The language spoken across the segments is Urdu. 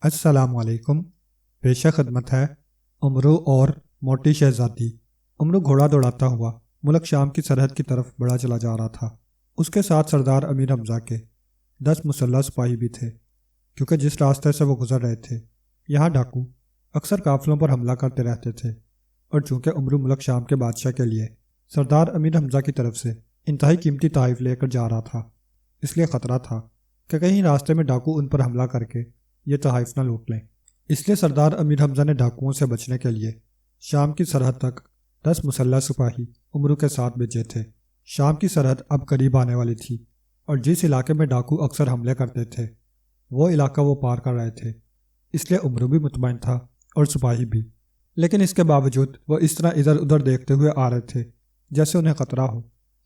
السلام علیکم۔ پیش خدمت ہے امرو اور موٹی شہزادی۔ امرو گھوڑا دوڑاتا ہوا ملک شام کی سرحد کی طرف بڑھا چلا جا رہا تھا۔ اس کے ساتھ سردار امیر حمزہ کے 10 مسلح سپاہی بھی تھے، کیونکہ جس راستے سے وہ گزر رہے تھے یہاں ڈاکو اکثر قافلوں پر حملہ کرتے رہتے تھے، اور چونکہ امرو ملک شام کے بادشاہ کے لیے سردار امیر حمزہ کی طرف سے انتہائی قیمتی تحائف لے کر جا رہا تھا، اس لیے خطرہ تھا کہ کہیں راستے میں ڈاکو ان پر حملہ کر کے یہ تحائف نہ لوٹ لیں۔ اس لیے سردار امیر حمزہ نے ڈاکوؤں سے بچنے کے لیے شام کی سرحد تک 10 مسلح سپاہی امرو کے ساتھ بھیجے تھے۔ شام کی سرحد اب قریب آنے والی تھی، اور جس علاقے میں ڈاکو اکثر حملے کرتے تھے وہ علاقہ وہ پار کر رہے تھے، اس لیے امرو بھی مطمئن تھا اور سپاہی بھی۔ لیکن اس کے باوجود وہ اس طرح ادھر ادھر دیکھتے ہوئے آ رہے تھے جیسے انہیں خطرہ ہو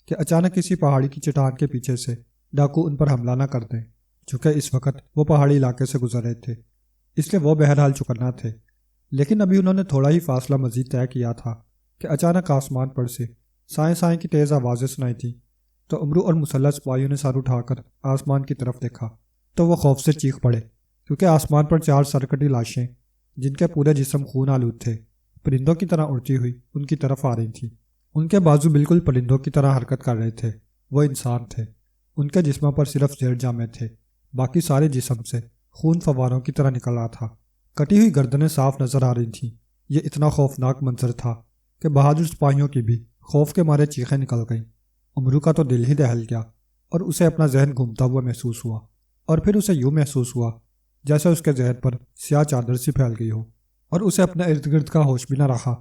کہ اچانک کسی پہاڑی کی چٹان کے پیچھے سے ڈاکو ان پر حملہ نہ کر دیں۔ چونکہ اس وقت وہ پہاڑی علاقے سے گزر رہے تھے اس لیے وہ بہرحال چکنا تھے، لیکن ابھی انہوں نے تھوڑا ہی فاصلہ مزید طے کیا تھا کہ اچانک آسمان پر سے سائیں سائیں کی تیز آوازیں سنائی تھیں، تو امرو اور مسلح سپاہیوں نے سر اٹھا کر آسمان کی طرف دیکھا تو وہ خوف سے چیخ پڑے، کیونکہ آسمان پر 4 سرکٹی لاشیں جن کے پورے جسم خون آلود تھے پرندوں کی طرح اڑتی ہوئی ان کی طرف آ رہی تھیں۔ ان کے بازو بالکل پرندوں کی طرح حرکت کر رہے تھے، وہ انسان تھے۔ ان کے جسموں پر صرف زیر جامے تھے، باقی سارے جسم سے خون فواروں کی طرح نکل رہا تھا۔ کٹی ہوئی گردنیں صاف نظر آ رہی تھیں۔ یہ اتنا خوفناک منظر تھا کہ بہادر سپاہیوں کی بھی خوف کے مارے چیخیں نکل گئیں۔ امرو کا تو دل ہی دہل گیا، اور اسے اپنا ذہن گھومتا ہوا محسوس ہوا، اور پھر اسے یوں محسوس ہوا جیسے اس کے ذہن پر سیاہ چادر سی پھیل گئی ہو، اور اسے اپنے ارد گرد کا ہوش بھی نہ رہا۔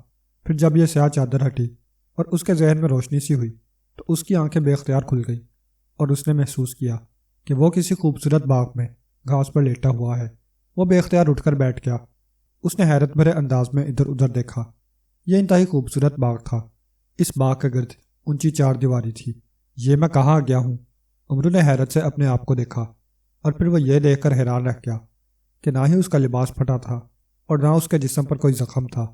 پھر جب یہ سیاہ چادر ہٹی اور اس کے ذہن میں روشنی سی ہوئی تو اس کی آنکھیں بے اختیار کھل گئیں، اور اس نے محسوس کیا کہ وہ کسی خوبصورت باغ میں گھاس پر لیٹا ہوا ہے۔ وہ بے اختیار اٹھ کر بیٹھ گیا۔ اس نے حیرت بھرے انداز میں ادھر ادھر دیکھا۔ یہ انتہائی خوبصورت باغ تھا۔ اس باغ کے گرد اونچی 4 دیواری تھی۔ یہ میں کہاں آ گیا ہوں؟ امرو نے حیرت سے اپنے آپ کو دیکھا، اور پھر وہ یہ دیکھ کر حیران رہ گیا کہ نہ ہی اس کا لباس پھٹا تھا اور نہ اس کے جسم پر کوئی زخم تھا۔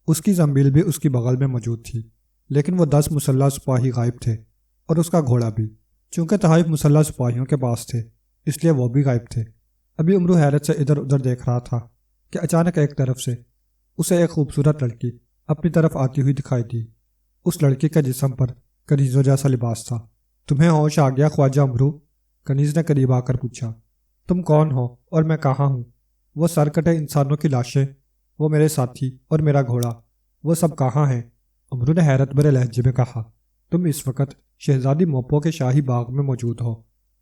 اس کی زنبیل بھی اس کی بغل میں موجود تھی، لیکن وہ 10 مسلح سپاہی غائب تھے، اور اس کا گھوڑا بھی۔ چونکہ تحائف مسلح سپاہیوں کے پاس تھے اس لیے وہ بھی غائب تھے۔ ابھی امرو حیرت سے ادھر ادھر دیکھ رہا تھا کہ اچانک ایک طرف سے اسے ایک خوبصورت لڑکی اپنی طرف آتی ہوئی دکھائی دی۔ اس لڑکی کے جسم پر کنیزوں جیسا لباس تھا۔ تمہیں ہوش آ گیا خواجہ امرو؟ کنیز نے قریب آ کر پوچھا۔ تم کون ہو اور میں کہاں ہوں؟ وہ سر کٹے انسانوں کی لاشیں، وہ میرے ساتھی اور میرا گھوڑا، وہ سب کہاں ہیں؟ امرو نے حیرت بھرے لہجے میں کہا۔ تم اس وقت شہزادی موپو کے شاہی باغ میں موجود ہو،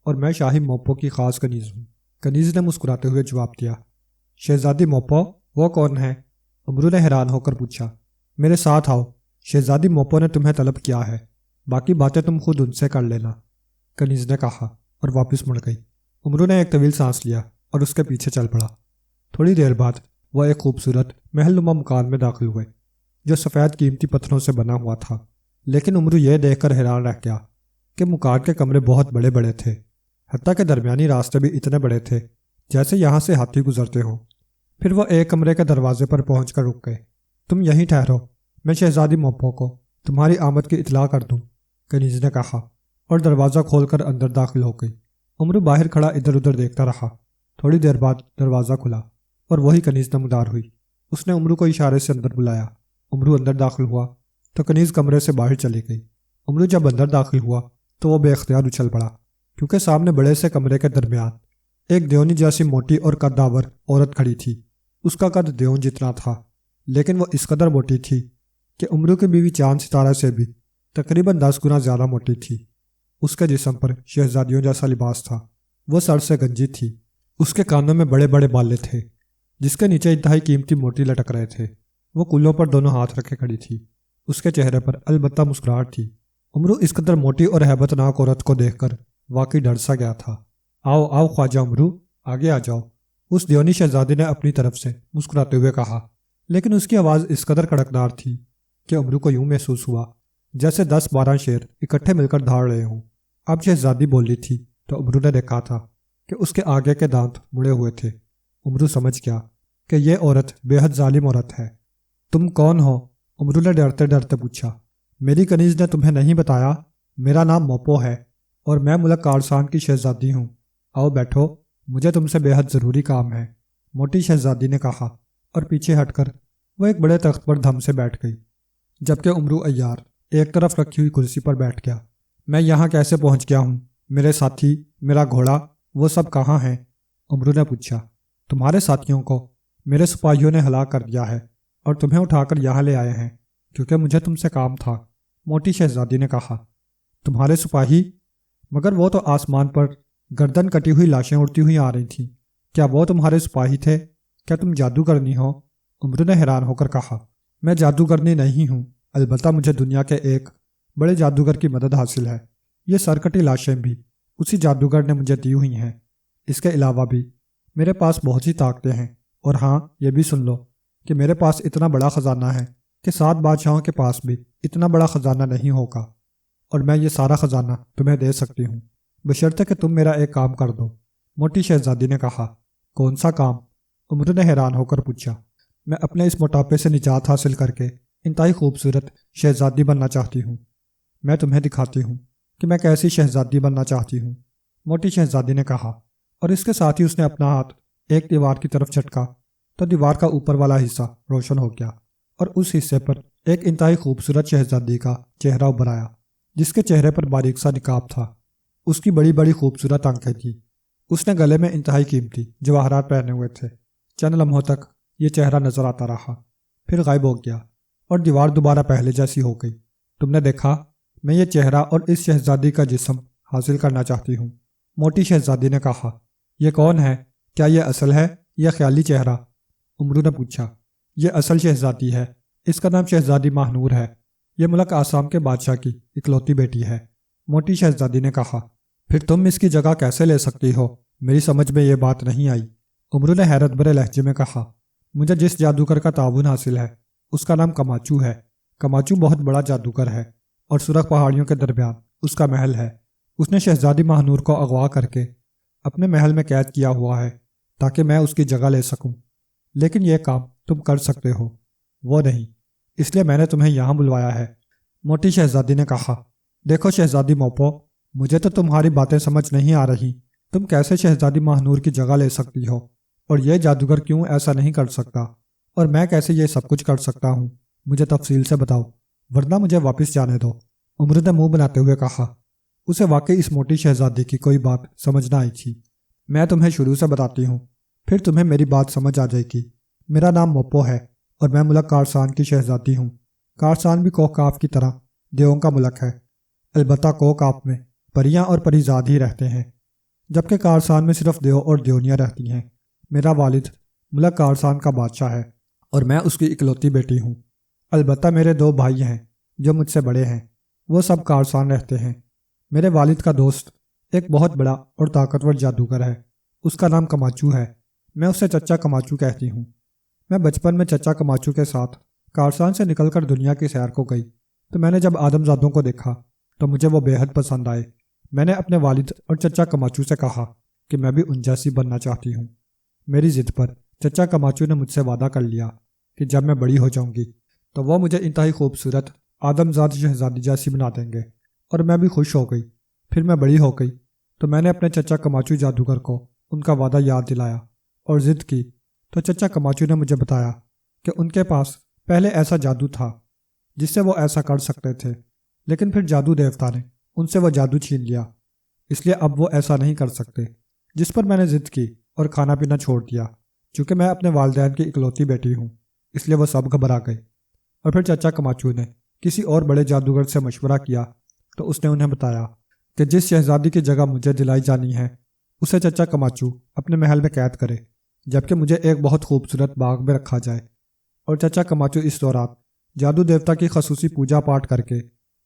اور میں شاہی موپو کی خاص کنیز ہوں۔ کنیز نے مسکراتے ہوئے جواب دیا۔ شہزادی موپو؟ وہ کون ہے؟ امرو نے حیران ہو کر پوچھا۔ میرے ساتھ آؤ، شہزادی موپو نے تمہیں طلب کیا ہے، باقی باتیں تم خود ان سے کر لینا، کنیز نے کہا اور واپس مڑ گئی۔ امرو نے ایک طویل سانس لیا اور اس کے پیچھے چل پڑا۔ تھوڑی دیر بعد وہ ایک خوبصورت محل نما مکان میں داخل ہوئے جو سفید قیمتی پتھروں سے بنا ہوا تھا، لیکن امرو یہ دیکھ کر حیران رہ گیا کہ مکان کے کمرے بہت بڑے بڑے تھے، حتیٰ کہ درمیانی راستے بھی اتنے بڑے تھے جیسے یہاں سے ہاتھی گزرتے ہوں۔ پھر وہ ایک کمرے کے دروازے پر پہنچ کر رک گئے۔ تم یہیں ٹھہرو، میں شہزادی موپو کو تمہاری آمد کی اطلاع کر دوں، کنیز نے کہا، اور دروازہ کھول کر اندر داخل ہو گئی۔ امرو باہر کھڑا ادھر ادھر دیکھتا رہا۔ تھوڑی دیر بعد دروازہ کھلا اور وہی کنیز نمودار ہوئی۔ اس نے امرو کو اشارے سے اندر بلایا۔ امرو اندر داخل ہوا تو کنیز کمرے سے باہر چلی گئی۔ امرو جب اندر داخل ہوا تو وہ بے اختیار اچھل پڑا، کیونکہ سامنے بڑے سے کمرے کے درمیان ایک دیونی جیسی موٹی اور قدآور عورت کھڑی تھی۔ اس کا قد دیون جتنا تھا، لیکن وہ اس قدر موٹی تھی کہ امرو کی بیوی چاند ستارہ سے بھی تقریباً 10 گنا زیادہ موٹی تھی۔ اس کے جسم پر شہزادیوں جیسا لباس تھا۔ وہ سر سے گنجی تھی۔ اس کے کانوں میں بڑے بڑے بالے تھے جس کے نیچے انتہائی قیمتی موتی لٹک رہے تھے۔ وہ کولوں پر دونوں ہاتھ رکھے کھڑی تھی۔ اس کے چہرے پر البتہ مسکراہٹ تھی۔ امرو اس قدر موٹی اور ہیبت ناک عورت کو دیکھ کر واقعی ڈر سا گیا تھا۔ آؤ آؤ خواجہ امرو، آگے آ جاؤ، اس دیونی شہزادی نے اپنی طرف سے مسکراتے ہوئے کہا، لیکن اس کی آواز اس قدر کڑکدار تھی کہ امرو کو یوں محسوس ہوا جیسے 10-12 شیر اکٹھے مل کر دھاڑ رہے ہوں۔ اب شہزادی بولی تھی تو امرو نے دیکھا تھا کہ اس کے آگے کے دانت مڑے ہوئے تھے۔ امرو سمجھ گیا کہ یہ عورت بے حد ظالم عورت ہے۔ تم کون ہو؟ امرو نے ڈرتے ڈرتے پوچھا۔ میری کنیز نے تمہیں نہیں بتایا؟ میرا نام موپو ہے اور میں ملک کارسان کی شہزادی ہوں۔ آؤ بیٹھو، مجھے تم سے بے حد ضروری کام ہے۔ موٹی شہزادی نے کہا، اور پیچھے ہٹ کر وہ ایک بڑے تخت پر دھم سے بیٹھ گئی، جبکہ امرو عیار ایک طرف رکھی ہوئی کرسی پر بیٹھ گیا۔ میں یہاں کیسے پہنچ گیا ہوں؟ میرے ساتھی، میرا گھوڑا، وہ سب کہاں ہیں؟ امرو نے پوچھا۔ تمہارے ساتھیوں کو میرے سپاہیوں نے ہلاک کر دیا ہے اور تمہیں اٹھا کر یہاں لے آئے ہیں کیونکہ مجھے تم سے کام تھا، موٹی شہزادی نے کہا۔ تمہارے سپاہی؟ مگر وہ تو آسمان پر گردن کٹی ہوئی لاشیں اڑتی ہوئی آ رہی تھیں، کیا وہ تمہارے سپاہی تھے؟ کیا تم جادوگرنی ہو؟ امرو نے حیران ہو کر کہا۔ میں جادوگرنی نہیں ہوں، البتہ مجھے دنیا کے ایک بڑے جادوگر کی مدد حاصل ہے۔ یہ سرکٹی لاشیں بھی اسی جادوگر نے مجھے دی ہوئی ہیں۔ اس کے علاوہ بھی میرے پاس بہت سی طاقتیں ہیں، اور ہاں، یہ بھی سن لو کہ میرے پاس اتنا بڑا خزانہ ہے کہ 7 بادشاہوں کے پاس بھی اتنا بڑا خزانہ نہیں ہوگا، اور میں یہ سارا خزانہ تمہیں دے سکتی ہوں بشرطے کہ تم میرا ایک کام کر دو، موٹی شہزادی نے کہا۔ کون سا کام؟ امرو نے حیران ہو کر پوچھا۔ میں اپنے اس موٹاپے سے نجات حاصل کر کے انتہائی خوبصورت شہزادی بننا چاہتی ہوں۔ میں تمہیں دکھاتی ہوں کہ میں کیسی شہزادی بننا چاہتی ہوں، موٹی شہزادی نے کہا، اور اس کے ساتھ ہی اس نے اپنا ہاتھ ایک دیوار کی طرف جھٹکا تو دیوار کا اوپر والا حصہ روشن ہو گیا، اور اس حصے پر ایک انتہائی خوبصورت شہزادی کا چہرہ ابھر آیا، جس کے چہرے پر باریک سا نقاب تھا۔ اس کی بڑی بڑی خوبصورت آنکھیں تھیں۔ اس نے گلے میں انتہائی قیمتی جواہرات پہنے ہوئے تھے۔ چند لمحوں تک یہ چہرہ نظر آتا رہا، پھر غائب ہو گیا، اور دیوار دوبارہ پہلے جیسی ہو گئی۔ تم نے دیکھا، میں یہ چہرہ اور اس شہزادی کا جسم حاصل کرنا چاہتی ہوں، موٹی شہزادی نے کہا۔ یہ کون ہے؟ کیا یہ اصل ہے یا خیالی چہرہ؟ امرو نے پوچھا۔ یہ اصل شہزادی ہے، اس کا نام شہزادی ماہنور ہے، یہ ملک آسام کے بادشاہ کی اکلوتی بیٹی ہے، موٹی شہزادی نے کہا۔ پھر تم اس کی جگہ کیسے لے سکتی ہو؟ میری سمجھ میں یہ بات نہیں آئی، امرو نے حیرت بھرے لہجے میں کہا۔ مجھے جس جادوگر کا تعاون حاصل ہے اس کا نام کماچو ہے۔ کماچو بہت بڑا جادوگر ہے، اور سرخ پہاڑیوں کے درمیان اس کا محل ہے۔ اس نے شہزادی ماہنور کو اغوا کر کے اپنے محل میں قید کیا ہوا ہے تاکہ میں اس کی جگہ لے سکوں، لیکن یہ کام تم کر سکتے ہو، وہ نہیں، اس لیے میں نے تمہیں یہاں بلوایا ہے، موٹی شہزادی نے کہا۔ دیکھو شہزادی موپو، مجھے تو تمہاری باتیں سمجھ نہیں آ رہی۔ تم کیسے شہزادی ماہنور کی جگہ لے سکتی ہو، اور یہ جادوگر کیوں ایسا نہیں کر سکتا، اور میں کیسے یہ سب کچھ کر سکتا ہوں؟ مجھے تفصیل سے بتاؤ، ورنہ مجھے واپس جانے دو، امرو نے منہ بناتے ہوئے کہا۔ اسے واقعی اس موٹی شہزادی کی کوئی بات سمجھ نہ آئی تھی۔ میں تمہیں شروع سے بتاتی ہوں، پھر تمہیں میری بات سمجھ آ جائے گی۔ میرا نام موپو ہے، اور میں ملک کارسان کی شہزادی ہوں۔ کارسان بھی کوہکاف کی طرح دیووں کا ملک ہے، البتہ کوہکاف میں پریاں اور پریزاد ہی رہتے ہیں، جبکہ کارسان میں صرف دیو اور دیونیاں رہتی ہیں۔ میرا والد ملک کارسان کا بادشاہ ہے، اور میں اس کی اکلوتی بیٹی ہوں۔ البتہ میرے 2 بھائی ہیں جو مجھ سے بڑے ہیں، وہ سب کارسان رہتے ہیں۔ میرے والد کا دوست ایک بہت بڑا اور طاقتور جادوگر ہے، اس کا نام کماچو ہے، میں اسے چچا کماچو کہتی ہوں۔ میں بچپن میں چچا کماچو کے ساتھ کارسان سے نکل کر دنیا کی سیر کو گئی، تو میں نے جب آدم زادوں کو دیکھا تو مجھے وہ بے حد پسند آئے۔ میں نے اپنے والد اور چچا کماچو سے کہا کہ میں بھی ان جیسی بننا چاہتی ہوں۔ میری ضد پر چچا کماچو نے مجھ سے وعدہ کر لیا کہ جب میں بڑی ہو جاؤں گی تو وہ مجھے انتہائی خوبصورت آدم زاد شہزادی جیسی بنا دیں گے، اور میں بھی خوش ہو گئی۔ پھر میں بڑی ہو گئی تو میں نے اپنے چچا کماچو جادوگر کو ان کا وعدہ یاد دلایا اور ضد کی، تو چچا کماچو نے مجھے بتایا کہ ان کے پاس پہلے ایسا جادو تھا جس سے وہ ایسا کر سکتے تھے، لیکن پھر جادو دیوتا نے ان سے وہ جادو چھین لیا، اس لیے اب وہ ایسا نہیں کر سکتے، جس پر میں نے ضد کی اور کھانا پینا چھوڑ دیا۔ چونکہ میں اپنے والدین کی اکلوتی بیٹی ہوں، اس لیے وہ سب گھبرا گئے، اور پھر چچا کماچو نے کسی اور بڑے جادوگر سے مشورہ کیا تو اس نے انہیں بتایا کہ جس شہزادی کی جگہ مجھے دلائی جانی ہے اسے چچا کماچو اپنے محل میں قید کرے، جبکہ مجھے ایک بہت خوبصورت باغ میں رکھا جائے، اور چچا کماچو اس دوران جادو دیوتا کی خصوصی پوجا پاٹ کر کے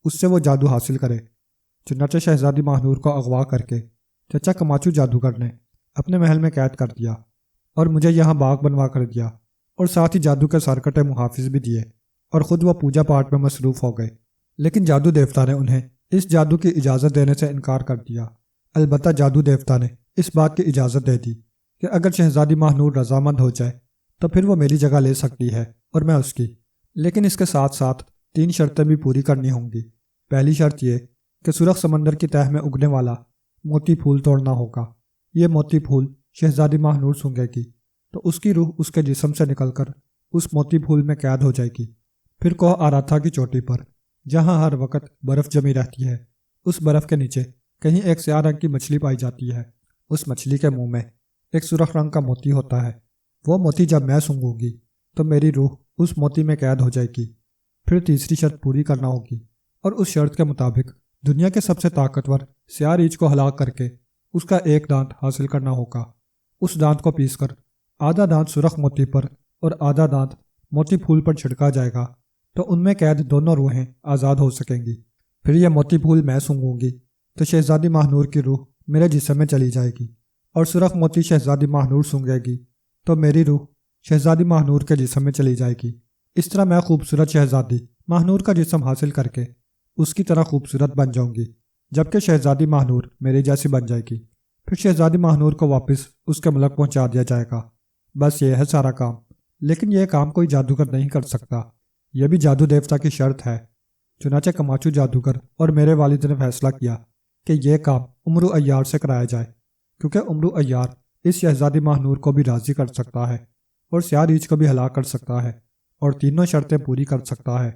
اس سے وہ جادو حاصل کرے۔ چنانچہ شہزادی ماہنور کو اغوا کر کے چچا کماچو جادوگر نے اپنے محل میں قید کر دیا، اور مجھے یہاں باغ بنوا کر دیا، اور ساتھ ہی جادو کے سرکٹے محافظ بھی دیے، اور خود وہ پوجا پاٹ میں مصروف ہو گئے۔ لیکن جادو دیوتا نے انہیں اس جادو کی اجازت دینے سے انکار کر دیا۔ البتہ جادو دیوتا نے اس بات کی اجازت دے دی کہ اگر شہزادی ماہنور رضامند ہو جائے تو پھر وہ میری جگہ لے سکتی ہے اور میں اس کی، لیکن اس کے ساتھ ساتھ 3 شرطیں بھی پوری کرنی ہوں گی۔ پہلی شرط یہ کہ سرخ سمندر کی تہہ میں اگنے والا موتی پھول توڑنا ہوگا، یہ موتی پھول شہزادی ماہنور سونگھے گی۔ تو اس کی روح اس کے جسم سے نکل کر اس موتی پھول میں قید ہو جائے گی۔ پھر کوہ آراتھا کی چوٹی پر، جہاں ہر وقت برف جمی رہتی ہے، اس برف کے نیچے کہیں ایک سیاہ رنگ کی مچھلی پائی جاتی ہے۔ اس مچھلی کے منہ میں ایک سرخ رنگ کا موتی ہوتا ہے۔ وہ موتی جب میں سونگھوں گی تو میری روح اس موتی میں قید ہو جائے گی۔ پھر تیسری شرط پوری کرنا ہوگی، اور اس شرط کے مطابق دنیا کے سب سے طاقتور سیاہ ریچھ کو ہلاک کر کے اس کا ایک دانت حاصل کرنا ہوگا۔ اس دانت کو پیس کر آدھا دانت سرخ موتی پر اور آدھا دانت موتی پھول پر چھڑکا جائے گا، تو ان میں قید دونوں روحیں آزاد ہو سکیں گی۔ پھر یہ موتی پھول میں سونگھوں گی تو شہزادی ماہنور کی روح میرے جسم میں چلی جائے گی، اور سرخ موتی شہزادی ماہنور سونگھے گی تو میری روح شہزادی ماہنور کے جسم میں چلی جائے گی۔ اس طرح میں خوبصورت شہزادی ماہنور کا جسم حاصل کر کے اس کی طرح خوبصورت بن جاؤں گی، جبکہ شہزادی ماہنور میری جیسی بن جائے گی۔ پھر شہزادی ماہنور کو واپس اس کے ملک پہنچا دیا جائے گا۔ بس یہ ہے سارا کام۔ لیکن یہ کام کوئی جادوگر نہیں کر سکتا، یہ بھی جادو دیوتا کی شرط ہے۔ چنانچہ کماچو جادوگر اور میرے والد نے فیصلہ کیا کہ یہ کام امرو عیار سے کرایا جائے، کیونکہ امرو عیار اس شہزادی ماہنور کو بھی راضی کر سکتا ہے اور سیاہ ریچھ کو بھی ہلاک کر سکتا ہے اور تینوں شرطیں پوری کر سکتا ہے۔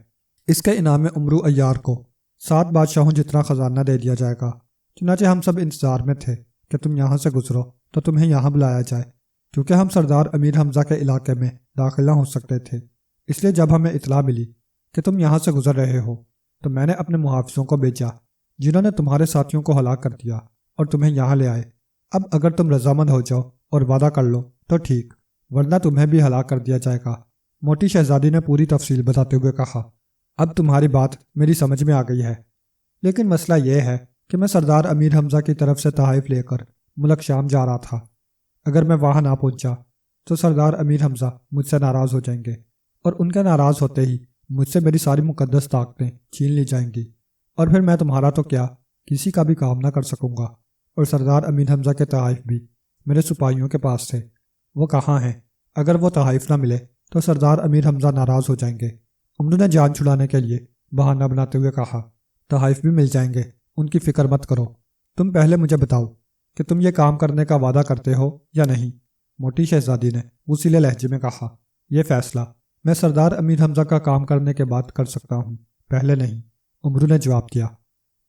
اس کے انعام میں امرو عیار کو 7 بادشاہوں جتنا خزانہ دے دیا جائے گا۔ چنانچہ ہم سب انتظار میں تھے کہ تم یہاں سے گزرو تو تمہیں یہاں بلایا جائے، کیونکہ ہم سردار امیر حمزہ کے علاقے میں داخل نہ ہو سکتے تھے۔ اس لیے جب ہمیں اطلاع ملی کہ تم یہاں سے گزر رہے ہو تو میں نے اپنے محافظوں کو بھیجا، جنہوں نے تمہارے ساتھیوں کو ہلاک کر دیا اور تمہیں یہاں لے آئے۔ اب اگر تم رضامند ہو جاؤ اور وعدہ کر لو تو ٹھیک، ورنہ تمہیں بھی ہلاک کر دیا جائے گا۔ موٹی شہزادی نے پوری تفصیل بتاتے ہوئے کہا، اب تمہاری بات میری سمجھ میں آ گئی ہے، لیکن مسئلہ یہ ہے کہ میں سردار امیر حمزہ کی طرف سے تحائف لے کر ملک شام جا رہا تھا۔ اگر میں وہاں نہ پہنچا تو سردار امیر حمزہ مجھ سے ناراض ہو جائیں گے، اور ان کے ناراض ہوتے ہی مجھ سے میری ساری مقدس طاقتیں چھین لی جائیں گی، اور پھر میں تمہارا تو کیا کسی کا بھی کام نہ کر سکوں گا۔ اور سردار امیر حمزہ کے تحائف بھی میرے سپاہیوں کے پاس تھے، وہ کہاں ہیں؟ اگر وہ تحائف نہ ملے تو سردار امیر حمزہ ناراض ہو جائیں گے۔ انہوں نے جان چھڑانے کے لیے بہانہ بناتے ہوئے کہا، تحائف بھی مل جائیں گے، ان کی فکر مت کرو۔ تم پہلے مجھے بتاؤ کہ تم یہ کام کرنے کا وعدہ کرتے ہو یا نہیں؟ موٹی شہزادی نے وسیلے لہجے میں کہا، یہ فیصلہ میں سردار امیر حمزہ کا کام کرنے کے بعد کر سکتا ہوں، پہلے نہیں۔ امرو نے جواب دیا۔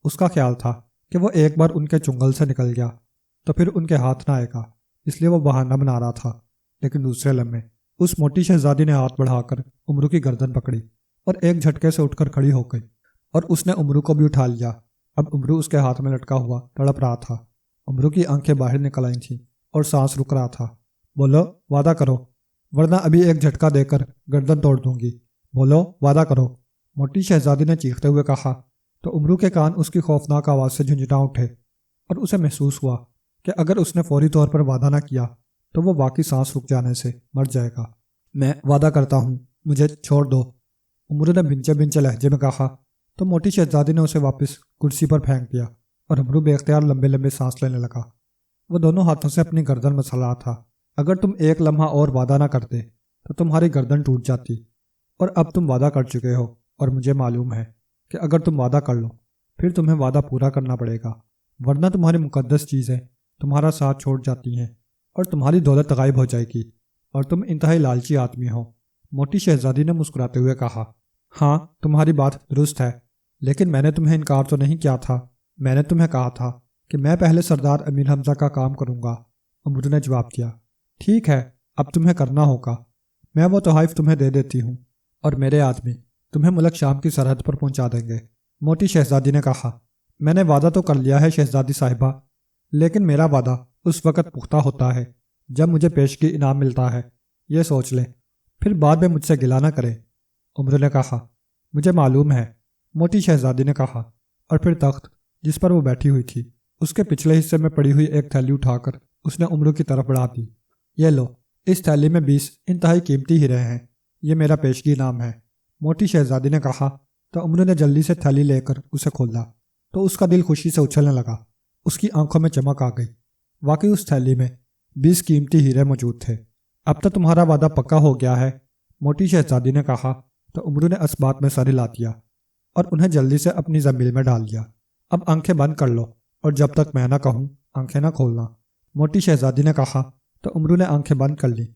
اس کا خیال تھا کہ وہ ایک بار ان کے چنگل سے نکل گیا تو پھر ان کے ہاتھ نہ آئے گا، اس لیے وہ بہانہ بنا رہا تھا۔ لیکن دوسرے لمحے اس موٹی شہزادی نے ہاتھ بڑھا کر امرو کی گردن پکڑی اور ایک جھٹکے سے اٹھ کر کھڑی ہو گئی، اور اس نے امرو کو بھی اٹھا لیا۔ اب امرو اس کے ہاتھ میں لٹکا ہوا تڑپ رہا تھا۔ امرو کی آنکھیں باہر نکل آئی تھیں اور سانس رک رہا تھا۔ بولو، وعدہ کرو، ورنہ ابھی ایک جھٹکا دے کر گردن توڑ دوں گی۔ بولو، وعدہ کرو، موٹی شہزادی نے چیختے ہوئے کہا۔ تو امرو کے کان اس کی خوفناک آواز سے جھنجھنا اٹھے، اور اسے محسوس ہوا کہ اگر اس نے فوری طور پر وعدہ نہ کیا تو وہ واقعی سانس رک جانے سے مر جائے گا۔ میں وعدہ کرتا ہوں، مجھے چھوڑ دو، امرو نے بھنچے بھنچے لہجے میں کہا۔ تو موٹی شہزادی نے اسے واپس کرسی پر پھینک دیا، اور امرو بے اختیار لمبے لمبے سانس لینے لگا۔ وہ دونوں ہاتھوں سے اپنی گردن مسل رہا تھا۔ اگر تم ایک لمحہ اور وعدہ نہ کرتے تو تمہاری گردن ٹوٹ جاتی، اور اب تم وعدہ کر چکے ہو، اور مجھے معلوم ہے کہ اگر تم وعدہ کر لو پھر تمہیں وعدہ پورا کرنا پڑے گا، ورنہ تمہاری مقدس چیزیں تمہارا ساتھ چھوڑ جاتی ہیں اور تمہاری دولت غائب ہو جائے گی، اور تم انتہائی لالچی آدمی ہو۔ موٹی شہزادی نے مسکراتے ہوئے کہا، ہاں تمہاری بات درست ہے، لیکن میں نے تمہیں انکار تو نہیں کیا تھا، میں نے تمہیں کہا تھا کہ میں پہلے سردار امیر حمزہ کا کام کروں گا۔ امرو نے جواب دیا، ٹھیک ہے، اب تمہیں کرنا ہوگا، میں وہ تحائف تمہیں دے دیتی ہوں، اور میرے آدمی تمہیں ملک شام کی سرحد پر پہنچا دیں گے۔ موٹی شہزادی نے کہا، میں نے وعدہ تو کر لیا ہے شہزادی صاحبہ، لیکن میرا وعدہ اس وقت پختہ ہوتا ہے جب مجھے پیشگی انعام ملتا ہے، یہ سوچ لیں، پھر بعد میں مجھ سے گلہ نہ کرے۔ امرو نے کہا، مجھے معلوم ہے، موٹی شہزادی نے کہا، اور پھر تخت جس پر وہ بیٹھی ہوئی تھی اس کے پچھلے حصے میں پڑی ہوئی ایک تھیلی اٹھا کر اس نے امرو کی طرف بڑھا دی۔ یہ لو، اس تھیلی میں 20 انتہائی قیمتی ہیرے ہیں، یہ میرا پیشگی انعام ہے۔ موٹی شہزادی نے کہا تو امرو نے جلدی سے تھیلی لے کر اسے کھولا تو اس کا دل خوشی سے اچھلنے لگا، اس کی آنکھوں میں چمک آ گئی۔ واقعی اس تھیلی میں 20 قیمتی ہیرے موجود تھے۔ اب تو تمہارا وعدہ پکا ہو گیا ہے، موٹی شہزادی نے کہا تو امرو نے اس بات میں سر ہلا دیا اور انہیں جلدی سے اپنی زنبیل میں ڈال دیا۔ اب آنکھیں بند کر لو، اور جب تک میں نہ کہوں آنکھیں نہ کھولنا، موٹی شہزادی نے کہا تو امرو نے آنکھیں بند کر لی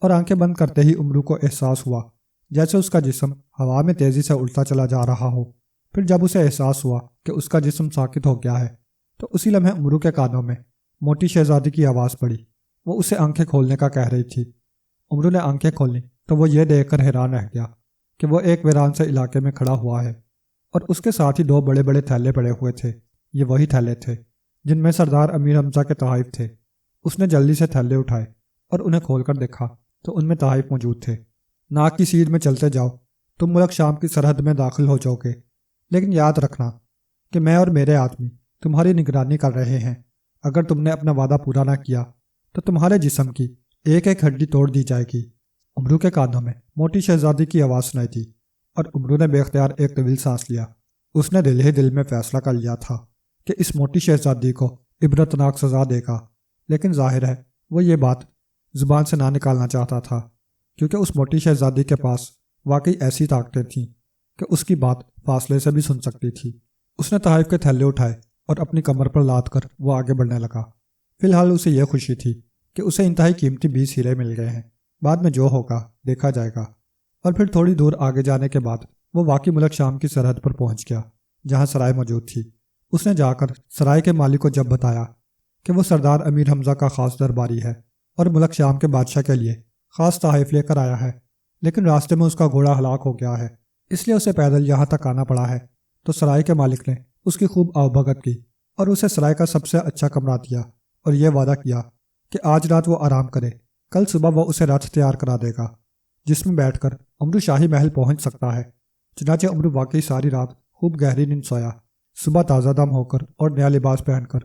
اور آنکھیں بند کرتے ہی امرو کو احساس ہوا جیسے اس کا جسم ہوا میں تیزی سے اڑتا چلا جا رہا ہو۔ پھر جب اسے احساس ہوا کہ اس کا جسم ساکت ہو گیا ہے تو اسی لمحے امرو کے کانوں میں موٹی شہزادی کی آواز پڑی۔ وہ اسے آنکھیں کھولنے کا کہہ رہی تھی۔ امرو نے آنکھیں کھولیں تو وہ یہ دیکھ کر حیران رہ گیا کہ وہ ایک ویران سے علاقے میں کھڑا ہوا ہے اور اس کے ساتھ ہی 2 بڑے بڑے تھیلے پڑے ہوئے تھے۔ یہ وہی تھیلے تھے جن میں سردار امیر حمزہ کے تحائف تھے۔ اس نے جلدی سے تھیلے اٹھائے اور انہیں کھول کر دیکھا تو ان میں تحائف موجود تھے۔ ناک کی سیر میں چلتے جاؤ، تم ملک شام کی سرحد میں داخل ہو جاؤ گے، لیکن یاد رکھنا کہ میں اور میرے آدمی تمہاری نگرانی کر رہے ہیں۔ اگر تم نے اپنا وعدہ پورا نہ کیا تو تمہارے جسم کی ایک ایک ہڈی توڑ دی جائے گی۔ امرو کے کانوں میں موٹی شہزادی کی آواز سنائی دی اور امرو نے بے اختیار ایک طویل سانس لیا۔ اس نے دل ہی دل میں فیصلہ کر لیا تھا کہ اس موٹی شہزادی کو عبرتناک سزا دے گا، لیکن ظاہر ہے وہ یہ بات زبان سے نہ نکالنا چاہتا تھا، کیونکہ اس موٹی شہزادی کے پاس واقعی ایسی طاقتیں تھیں کہ اس کی بات فاصلے سے بھی سن سکتی تھی۔ اس نے تحائف کے تھیلے اٹھائے اور اپنی کمر پر لاد کر وہ آگے بڑھنے لگا۔ فی الحال اسے یہ خوشی تھی کہ اسے انتہائی قیمتی 20 ہیرے مل گئے ہیں۔ بعد میں جو ہوگا دیکھا جائے گا۔ اور پھر تھوڑی دور آگے جانے کے بعد وہ واقعی ملک شام کی سرحد پر پہنچ گیا جہاں سرائے موجود تھی۔ اس نے جا کر سرائے کے مالک کو جب بتایا کہ وہ سردار امیر حمزہ کا خاص درباری ہے اور ملک شام کے بادشاہ کے لیے خاص تحائف لے کر آیا ہے، لیکن راستے میں اس کا گھوڑا ہلاک ہو گیا ہے، اس لیے اسے پیدل یہاں تک آنا پڑا ہے، تو سرائے کے مالک نے اس کی خوب آؤبھگت کی اور اسے سرائے کا سب سے اچھا کمرہ دیا اور یہ وعدہ کیا کہ آج رات وہ آرام کرے، کل صبح وہ اسے رتھ تیار کرا دے گا جس میں بیٹھ کر امرو شاہی محل پہنچ سکتا ہے۔ چنانچہ امرو واقعی ساری رات خوب گہری نیند سویا۔ صبح تازہ دم ہو کر اور نیا لباس پہن کر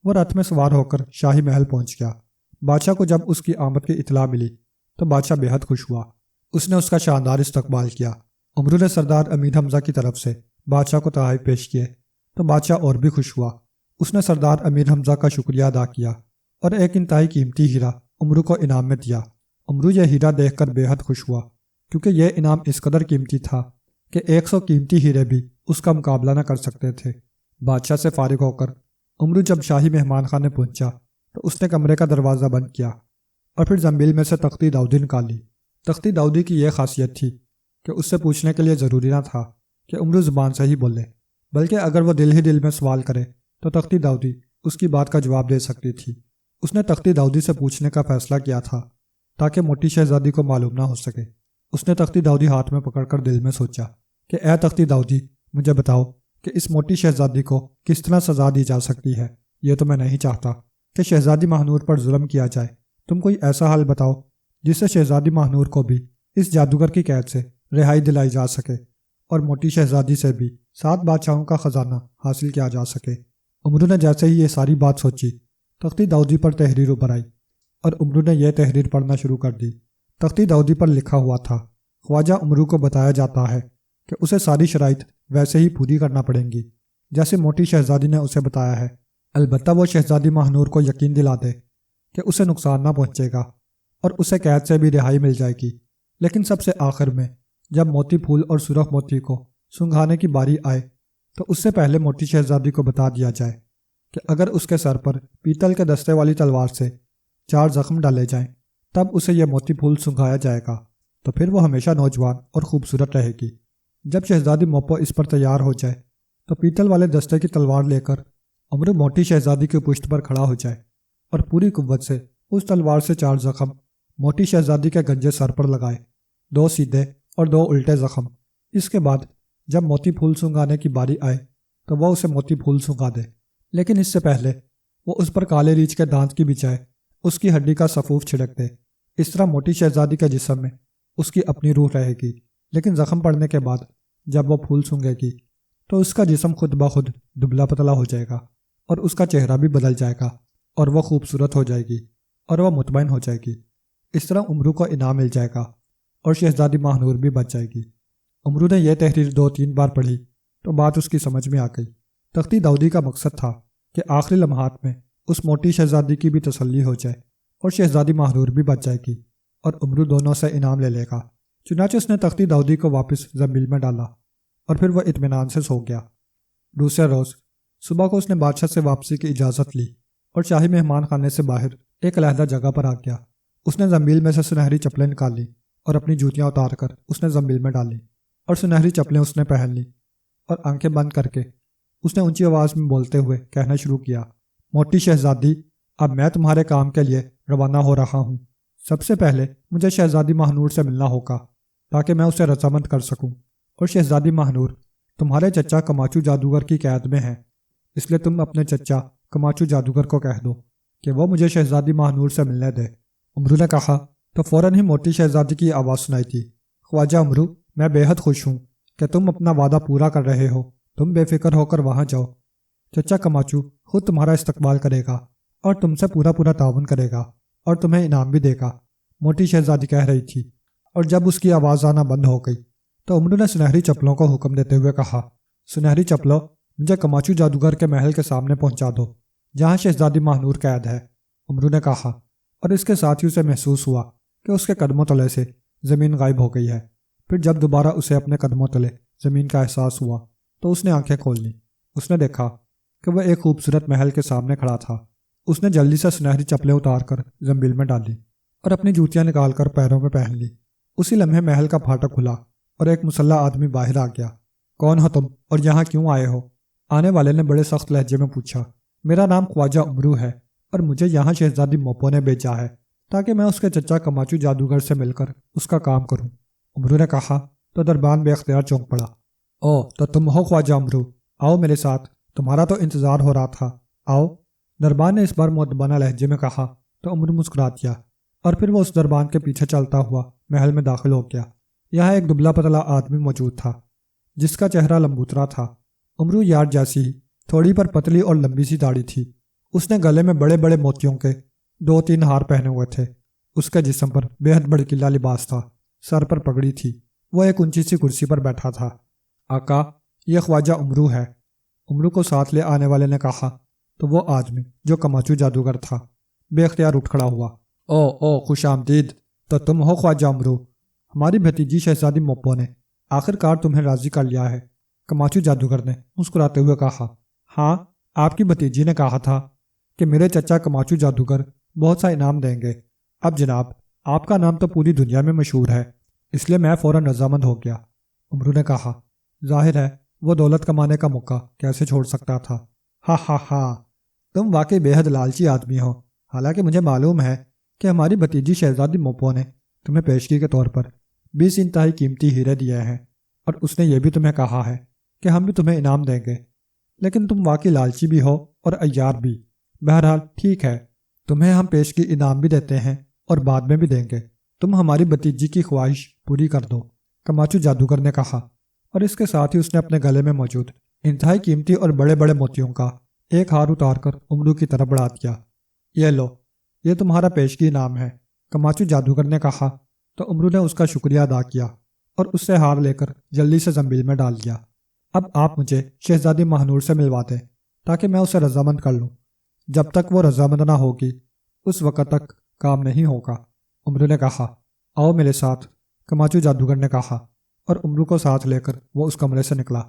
وہ رتھ میں سوار ہو کر شاہی محل پہنچ گیا۔ بادشاہ کو جب اس کی آمد کی اطلاع ملی تو بادشاہ بے حد خوش ہوا۔ اس نے اس کا شاندار استقبال کیا۔ امرو نے سردار امیر حمزہ کی طرف سے بادشاہ کو تحائف پیش کیے تو بادشاہ اور بھی خوش ہوا۔ اس نے سردار امیر حمزہ کا شکریہ ادا کیا اور ایک انتہائی قیمتی ہیرا امرو کو انعام میں دیا۔ امرو یہ ہیرا دیکھ کر بے حد خوش ہوا، کیونکہ یہ انعام اس قدر قیمتی تھا کہ 100 قیمتی ہیرے بھی اس کا مقابلہ نہ کر سکتے تھے۔ بادشاہ سے فارغ ہو کر امرو جب شاہی مہمان خانے پہنچا تو اس نے کمرے کا دروازہ بند کیا اور پھر زنبیل میں سے تختی داؤدی نکالی۔ تختی داؤدی کی یہ خاصیت تھی کہ اس سے پوچھنے کے لیے ضروری نہ تھا کہ امرو زبان سے ہی بولے، بلکہ اگر وہ دل ہی دل میں سوال کرے تو تختی داؤدی اس کی بات کا جواب دے سکتی تھی۔ اس نے تختی داؤدی سے پوچھنے کا فیصلہ کیا تھا تاکہ موٹی شہزادی کو معلوم نہ ہو سکے۔ اس نے تختی داؤدی ہاتھ میں پکڑ کر دل میں سوچا کہ اے تختی داؤدی، مجھے بتاؤ کہ اس موٹی شہزادی کو کس طرح سزا دی جا سکتی ہے۔ یہ تو میں نہیں چاہتا کہ شہزادی ماہنور پر ظلم کیا جائے، تم کوئی ایسا حل بتاؤ جس سے شہزادی ماہنور کو بھی اس جادوگر کی قید سے رہائی دلائی جا سکے اور موٹی شہزادی سے بھی 7 بادشاہوں کا خزانہ حاصل کیا جا سکے۔ امرو نے جیسے ہی یہ ساری بات سوچی، تختی داؤدی پر تحریر ابھر آئی اور امرو نے یہ تحریر پڑھنا شروع کر دی۔ تختی داؤدی پر لکھا ہوا تھا، خواجہ امرو کو بتایا جاتا ہے کہ اسے ساری شرائط ویسے ہی پوری کرنا پڑیں گی جیسے موٹی شہزادی نے اسے بتایا ہے، البتہ وہ شہزادی ماہنور کو یقین دلا دے کہ اسے نقصان نہ پہنچے گا اور اسے قید سے بھی رہائی مل جائے گی، لیکن سب سے آخر میں جب موتی پھول اور سرخ موتی کو سنگھانے کی باری آئے تو اس سے پہلے موٹی شہزادی کو بتا دیا جائے کہ اگر اس کے سر پر پیتل کے دستے والی تلوار سے 4 زخم ڈالے جائیں تب اسے یہ موتی پھول سنگھایا جائے گا، تو پھر وہ ہمیشہ نوجوان اور خوبصورت رہے گی۔ جب شہزادی موپو اس پر تیار ہو جائے تو پیتل والے دستے کی تلوار لے کر امرو موٹی شہزادی کی پشت پر کھڑا ہو جائے اور پوری قوت سے اس تلوار سے 4 زخم موٹی شہزادی کے گنجے سر پر لگائے، 2 سیدھے اور 2 الٹے زخم۔ اس کے بعد جب موتی پھول سنگھانے کی باری آئے تو وہ اسے موتی پھول سنگھا دے، لیکن اس سے پہلے وہ اس پر کالے ریچھ کے دانت کی بجائے اس کی ہڈی کا سفوف چھڑک دے۔ اس طرح موٹی شہزادی کے جسم میں اس کی اپنی روح رہے گی، لیکن زخم پڑنے کے بعد جب وہ پھول سونگھے گی تو اس کا جسم خود بخود دبلا پتلا ہو جائے گا اور اس کا چہرہ بھی بدل جائے گا اور وہ خوبصورت ہو جائے گی اور وہ مطمئن ہو جائے گی۔ اس طرح امرو کو انعام مل جائے گا اور شہزادی ماہنور بھی بچ جائے گی۔ امرو نے یہ تحریر 2-3 بار پڑھی تو بات اس کی سمجھ میں آ گئی۔ تختی داؤدی کا مقصد تھا کہ آخری لمحات میں اس موٹی شہزادی کی بھی تسلی ہو جائے اور شہزادی ماہنور بھی بچ جائے گی اور امرو دونوں سے انعام لے لے گا۔ چنانچہ اس نے تختی داؤدی کو واپس زنبیل میں ڈالا اور پھر وہ اطمینان سے سو گیا۔ دوسرے روز صبح کو اس نے بادشاہ سے واپسی کی اجازت لی اور شاہی مہمان خانے سے باہر ایک علیحدہ جگہ پر آ گیا۔ اس نے زنبیل میں سے سنہری چپلیں نکالی اور اپنی جوتیاں اتار کر اس نے زنبیل میں ڈالی اور سنہری چپلیں اس نے پہن لی اور آنکھیں بند کر کے اس نے اونچی آواز میں بولتے ہوئے کہنا شروع کیا، موٹی شہزادی، اب میں تمہارے کام کے لیے روانہ ہو رہا ہوں۔ سب سے پہلے مجھے شہزادی ماہنور سے ملنا ہوگا تاکہ میں اسے رضامند کر سکوں، اور شہزادی ماہنور تمہارے چچا کماچو جادوگر کی قید میں ہیں، اس لیے تم اپنے چچا کماچو جادوگر کو کہہ دو کہ وہ مجھے شہزادی ماہنور سے ملنے دے۔ امرو نے کہا تو فوراً ہی موٹی شہزادی کی آواز سنائی تھی، خواجہ امرو، میں بے حد خوش ہوں کہ تم اپنا وعدہ پورا کر رہے ہو، تم بے فکر ہو کر وہاں جاؤ، چچا کماچو خود تمہارا استقبال کرے گا اور تم سے پورا تعاون کرے گا اور تمہیں انعام بھی دے گا، موٹی شہزادی کہہ رہی تھی۔ اور جب اس کی آواز آنا بند ہو گئی تو امرو نے سنہری چپلوں کو حکم دیتے ہوئے کہا، سنہری چپلوں، مجھے کماچو جادوگر کے محل کے سامنے پہنچا دو جہاں شہزادی ماہنور قید ہے۔ امرو نے کہا، اور اس کے ساتھ ہی اسے محسوس ہوا کہ اس کے قدموں تلے سے زمین غائب ہو گئی ہے۔ پھر جب دوبارہ اسے اپنے قدموں تلے زمین کا احساس ہوا تو اس نے آنکھیں کھول لیں۔ اس نے دیکھا کہ وہ ایک خوبصورت محل کے سامنے کھڑا تھا۔ اس نے جلدی سے سنہری چپلیں اتار کر زنبیل میں ڈالی اور اپنی جوتیاں نکال کر پیروں میں پہن لی۔ اسی لمحے محل کا پھاٹک کھلا اور ایک مسلح آدمی باہر آ گیا۔ کون ہو تم اور یہاں کیوں آئے ہو؟ آنے والے نے بڑے سخت لہجے میں پوچھا۔ میرا نام خواجہ امرو ہے اور مجھے یہاں شہزادی موپو نے بھیجا ہے تاکہ میں اس کے چچا کماچو جادوگر سے مل کر اس کا کام کروں۔ امرو نے کہا تو دربان بے اختیار چونک پڑا۔ او تو تم ہو خواجہ امرو، آؤ میرے ساتھ، تمہارا تو انتظار ہو رہا تھا، آؤ۔ دربان نے اس بار مؤدبانہ لہجے میں کہا تو امرو مسکرا دیا اور پھر وہ اس دربان کے پیچھے چلتا ہوا محل میں داخل ہو گیا۔ یہاں ایک دبلا پتلا آدمی موجود تھا جس کا چہرہ لمبوترا تھا۔ امرو یار جیسی ہی تھوڑی پر پتلی اور لمبی سی داڑھی تھی۔ اس نے گلے میں بڑے بڑے موتیوں کے 2-3 ہار پہنے ہوئے تھے۔ اس کے جسم پر بے حد بڑکیلا لباس تھا، سر پر پگڑی تھی، وہ ایک اونچی سی کرسی پر بیٹھا تھا۔ آقا، یہ خواجہ امرو ہے، امرو کو ساتھ لے آنے والے نے کہا تو وہ آدمی جو کماچو جادوگر تھا بے اختیار اٹھ کھڑا ہوا۔ او خوش آمدید، تو تم ہو خواجہ امرو، ہماری بھتیجی شہزادی موپو نے آخر کار تمہیں راضی کر لیا ہے۔ کماچو جادوگر نے مسکراتے ہوئے کہا، ہاں، آپ کی بھتیجی نے کہا تھا کہ میرے چچا کماچو جادوگر بہت سا انعام دیں گے۔ اب جناب، آپ کا نام تو پوری دنیا میں مشہور ہے، اس لیے میں فوراً رضامند ہو گیا۔ امرو نے کہا، ظاہر ہے وہ دولت کمانے کا موقع کیسے چھوڑ سکتا تھا۔ ہاں، تم واقعی بے حد لالچی آدمی ہو، حالانکہ مجھے معلوم ہے کہ ہماری بھتیجی شہزادی موپو نے تمہیں پیشگی کے طور پر 20 انتہائی قیمتی ہیرے دیے ہیں، اور اس نے یہ بھی تمہیں کہا ہے کہ ہم بھی تمہیں انعام دیں گے، لیکن تم واقعی لالچی بھی ہو اور عیار بھی۔ بہرحال ٹھیک ہے، تمہیں ہم پیشگی انعام بھی دیتے ہیں اور بعد میں بھی دیں گے، تم ہماری بھتیجی کی خواہش پوری کر دو، کماچو جادوگر نے کہا، اور اس کے ساتھ ہی اس نے اپنے گلے میں موجود انتہائی قیمتی اور بڑے بڑے موتیوں کا ایک ہار اتار کر امرو کی طرف بڑھا دیا۔ یہ لو، یہ تمہارا پیشگی انعام ہے، کماچو جادوگر نے کہا تو امرو نے اس کا شکریہ ادا کیا اور اس سے ہار لے کر جلدی سے زنبیل میں ڈال دیا۔ اب آپ مجھے شہزادی ماہنور سے ملوا دیں تاکہ میں اسے رضامند کر لوں، جب تک وہ رضامند نہ ہوگی اس وقت تک کام نہیں ہوگا۔ امرو نے کہا، آؤ میرے ساتھ، کماچو جادوگر نے کہا، اور امرو کو ساتھ لے کر وہ اس کمرے سے نکلا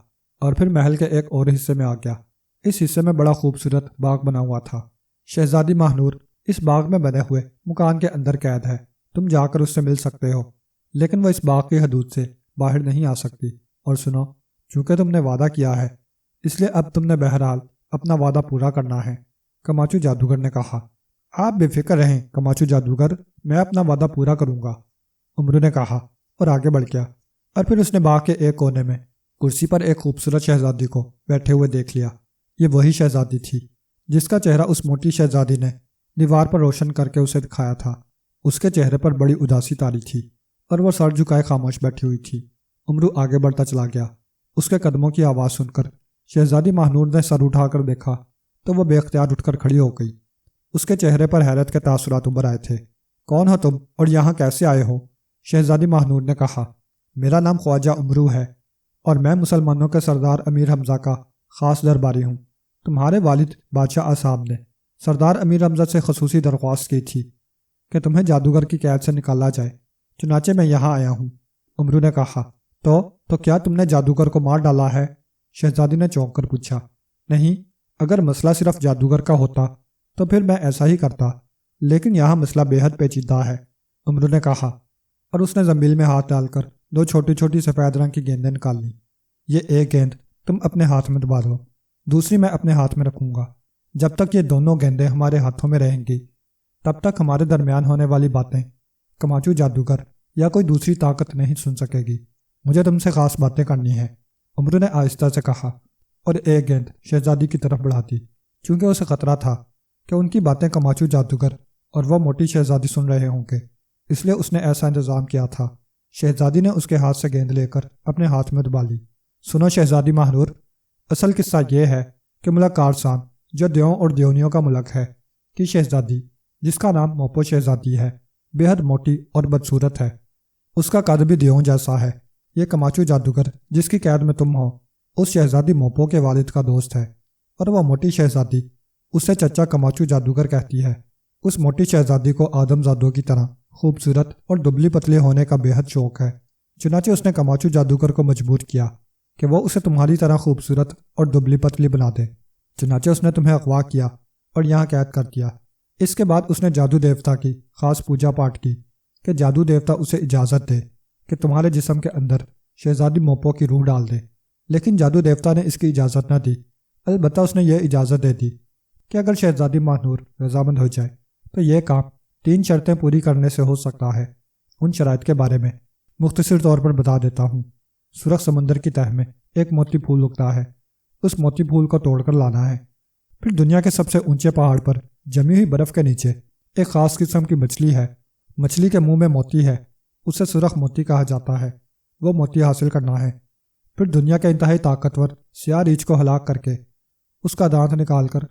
اور پھر محل کے ایک اور حصے میں آ گیا۔ اس حصے میں بڑا خوبصورت باغ بنا ہوا تھا۔ شہزادی ماہنور اس باغ میں بنے ہوئے مکان کے اندر قید ہے، تم جا کر اس سے مل سکتے ہو، لیکن وہ اس باغ کی حدود سے باہر نہیں آ سکتی۔ اور سنو، چونکہ تم نے وعدہ کیا ہے اس لیے اب تم نے بہرحال اپنا وعدہ پورا کرنا ہے، کماچو جادوگر نے کہا۔ آپ بے فکر رہیں کماچو جادوگر، میں اپنا وعدہ پورا کروں گا، امرو نے کہا اور آگے بڑھ گیا۔ اور پھر اس نے باغ کے ایک کونے میں کرسی پر ایک خوبصورت شہزادی کو بیٹھے ہوئے دیکھ لیا۔ یہ وہی شہزادی تھی جس کا چہرہ اس موٹی شہزادی نے دیوار پر روشن کر کے اسے دکھایا تھا۔ اس کے چہرے پر بڑی اداسی تاری تھی اور وہ سر جھکائے خاموش بیٹھی ہوئی تھی۔ امرو آگے بڑھتا چلا گیا۔ اس کے قدموں کی آواز سن کر شہزادی ماہنور نے سر اٹھا کر دیکھا تو وہ بے اختیار اٹھ کر کھڑی ہو گئی۔ اس کے چہرے پر حیرت کے تاثرات ابھر آئے تھے۔ کون ہو تم اور یہاں کیسے آئے ہو؟ شہزادی ماہنور نے کہا، میرا نام خواجہ امرو ہے اور میں مسلمانوں کے سردار امیر حمزہ کا خاص درباری ہوں۔ تمہارے والد بادشاہ اعصاب نے سردار امیر حمزہ سے خصوصی درخواست کی تھی کہ تمہیں جادوگر کی قید سے نکالا جائے، چنانچہ میں یہاں آیا ہوں۔ امرو نے کہا، تو کیا تم نے جادوگر کو مار ڈالا ہے؟ شہزادی نے چونک کر پوچھا۔ نہیں، اگر مسئلہ صرف جادوگر کا ہوتا تو پھر میں ایسا ہی کرتا، لیکن یہاں مسئلہ بے حد پیچیدہ ہے، عمرو نے کہا، اور اس نے زنبیل میں ہاتھ ڈال کر 2 چھوٹی چھوٹی سفید رنگ کی گیندیں نکال لیں۔ یہ ایک گیند تم اپنے ہاتھ میں دبا دو، دوسری میں اپنے ہاتھ میں رکھوں گا۔ جب تک یہ دونوں گیندیں ہمارے ہاتھوں میں رہیں گی تب تک ہمارے درمیان ہونے والی باتیں کماچو جادوگر یا کوئی دوسری طاقت نہیں سن سکے گی۔ مجھے تم سے خاص باتیں کرنی ہیں، عمرو نے آہستہ سے کہا، اور ایک گیند شہزادی کی طرف بڑھا دی۔ چونکہ اسے خطرہ تھا کہ ان کی باتیں کماچو جادوگر اور وہ موٹی شہزادی سن رہے ہوں گے، اس لیے اس نے ایسا انتظام کیا تھا۔ شہزادی نے اس کے ہاتھ سے گیند لے کر اپنے ہاتھ میں دبا لی۔ سنو شہزادی ماہنور، اصل قصہ یہ ہے کہ ملک کارسان، جو دیووں اور دیونیوں کا ملک ہے، کی شہزادی، جس کا نام موپو شہزادی ہے، بے حد موٹی اور بدصورت ہے۔ اس کا قد بھی دیووں جیسا ہے۔ یہ کماچو جادوگر جس کی قید میں تم ہو، اس شہزادی موپو کے والد کا دوست ہے، اور وہ موٹی شہزادی اسے چچا کماچو جادوگر کہتی ہے۔ اس موٹی شہزادی کو آدم زادوں کی طرح خوبصورت اور دبلی پتلی ہونے کا بے حد شوق ہے، چنانچہ اس نے کماچو جادوگر کو مجبور کیا کہ وہ اسے تمہاری طرح خوبصورت اور دبلی پتلی بنا دے۔ چنانچہ اس نے تمہیں اغوا کیا اور یہاں قید کر دیا۔ اس کے بعد اس نے جادو دیوتا کی خاص پوجا پاٹ کی کہ جادو دیوتا اسے اجازت دے کہ تمہارے جسم کے اندر شہزادی موپو کی روح ڈال دے، لیکن جادو دیوتا نے اس کی اجازت نہ دی۔ البتہ اس نے یہ اجازت دے دی کہ اگر شہزادی ماہنور رضامند ہو جائے تو یہ کام 3 شرطیں پوری کرنے سے ہو سکتا ہے۔ ان شرائط کے بارے میں مختصر طور پر بتا دیتا ہوں۔ سرخ سمندر کی تہہ میں ایک موتی پھول اگتا ہے، اس موتی پھول کو توڑ کر لانا ہے۔ پھر دنیا کے سب سے اونچے پہاڑ پر جمی ہوئی برف کے نیچے ایک خاص قسم کی مچھلی ہے، مچھلی کے منہ میں موتی ہے، اسے سرخ موتی کہا جاتا ہے، وہ موتی حاصل کرنا ہے۔ پھر دنیا کے انتہائی طاقتور سیاہ ریچھ کو ہلاک کر کے اس کا دانت نکال کر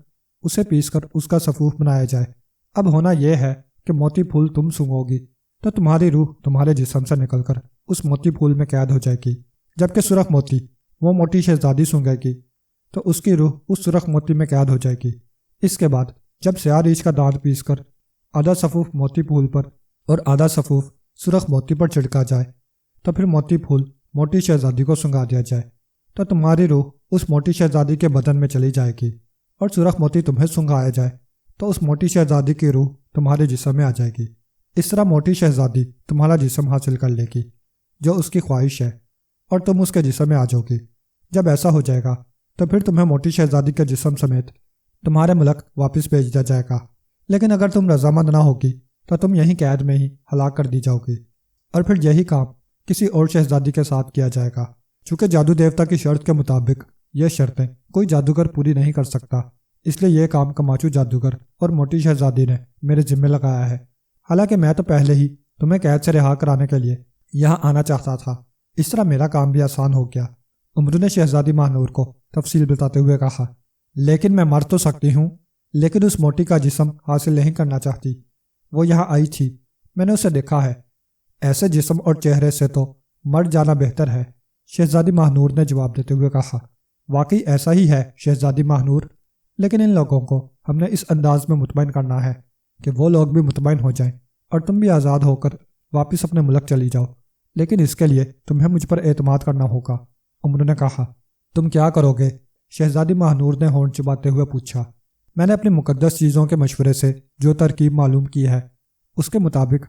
اسے پیس کر اس کا سفوف بنایا جائے۔ اب ہونا یہ ہے کہ موتی پھول تم سونگھو گی تو تمہاری روح تمہارے جسم سے نکل کر اس موتی پھول میں قید ہو جائے گی، جبکہ سرخ موتی وہ موٹی شہزادی سونگھے گی تو اس کی روح اس سرخ موتی میں قید ہو جائے گی۔ اس کے بعد جب سیاہ ریچھ کا دانت پیس کر آدھا سفوف موتی پھول پر اور آدھا سفوف سرخ موتی پر چھڑکا جائے تو پھر موتی پھول موٹی شہزادی کو سنگھا دیا جائے تو تمہاری روح اس موٹی شہزادی کے بدن میں چلی جائے گی، اور سرخ موتی تمہیں سنگھایا جائے تو اس موٹی شہزادی کی روح تمہارے جسم میں آ جائے گی۔ اس طرح موٹی شہزادی تمہارا جسم حاصل کر لے گی جو اس کی خواہش ہے، اور تم اس کے جسم میں آ جاؤ گی۔ جب ایسا ہو جائے گا تو پھر تمہیں موٹی شہزادی کے جسم سمیت تمہارے ملک واپس بھیج دیا جائے گا، لیکن اگر تم رضامند نہ ہوگی تو تم یہیں قید میں ہی ہلاک کر دی جاؤ گی، اور پھر یہی کام کسی اور شہزادی کے ساتھ کیا جائے گا۔ چونکہ جادو دیوتا کی شرط کے مطابق یہ شرطیں کوئی جادوگر پوری نہیں کر سکتا، اس لیے یہ کام کماچو جادوگر اور موٹی شہزادی نے میرے ذمہ لگایا ہے۔ حالانکہ میں تو پہلے ہی تمہیں قید سے رہا کرانے کے لیے یہاں آنا چاہتا تھا، اس طرح میرا کام بھی آسان ہو گیا۔ عمرو نے شہزادی ماہنور کو تفصیل بتاتے ہوئے کہا، لیکن میں مر تو سکتی ہوں، لیکن اس موٹی کا جسم حاصل نہیں کرنا چاہتی۔ وہ یہاں آئی تھی، میں نے اسے دیکھا ہے، ایسے جسم اور چہرے سے تو مر جانا بہتر ہے۔ شہزادی ماہنور نے جواب دیتے ہوئے کہا، واقعی ایسا ہی ہے شہزادی ماہنور، لیکن ان لوگوں کو ہم نے اس انداز میں مطمئن کرنا ہے کہ وہ لوگ بھی مطمئن ہو جائیں اور تم بھی آزاد ہو کر واپس اپنے ملک چلی جاؤ، لیکن اس کے لیے تمہیں مجھ پر اعتماد کرنا ہوگا۔ عمرو نے کہا، تم کیا کرو گے؟ شہزادی ماہنور نے ہونٹ چباتے ہوئے پوچھا۔ میں نے اپنی مقدس چیزوں کے مشورے سے جو ترکیب معلوم کی ہے اس کے مطابق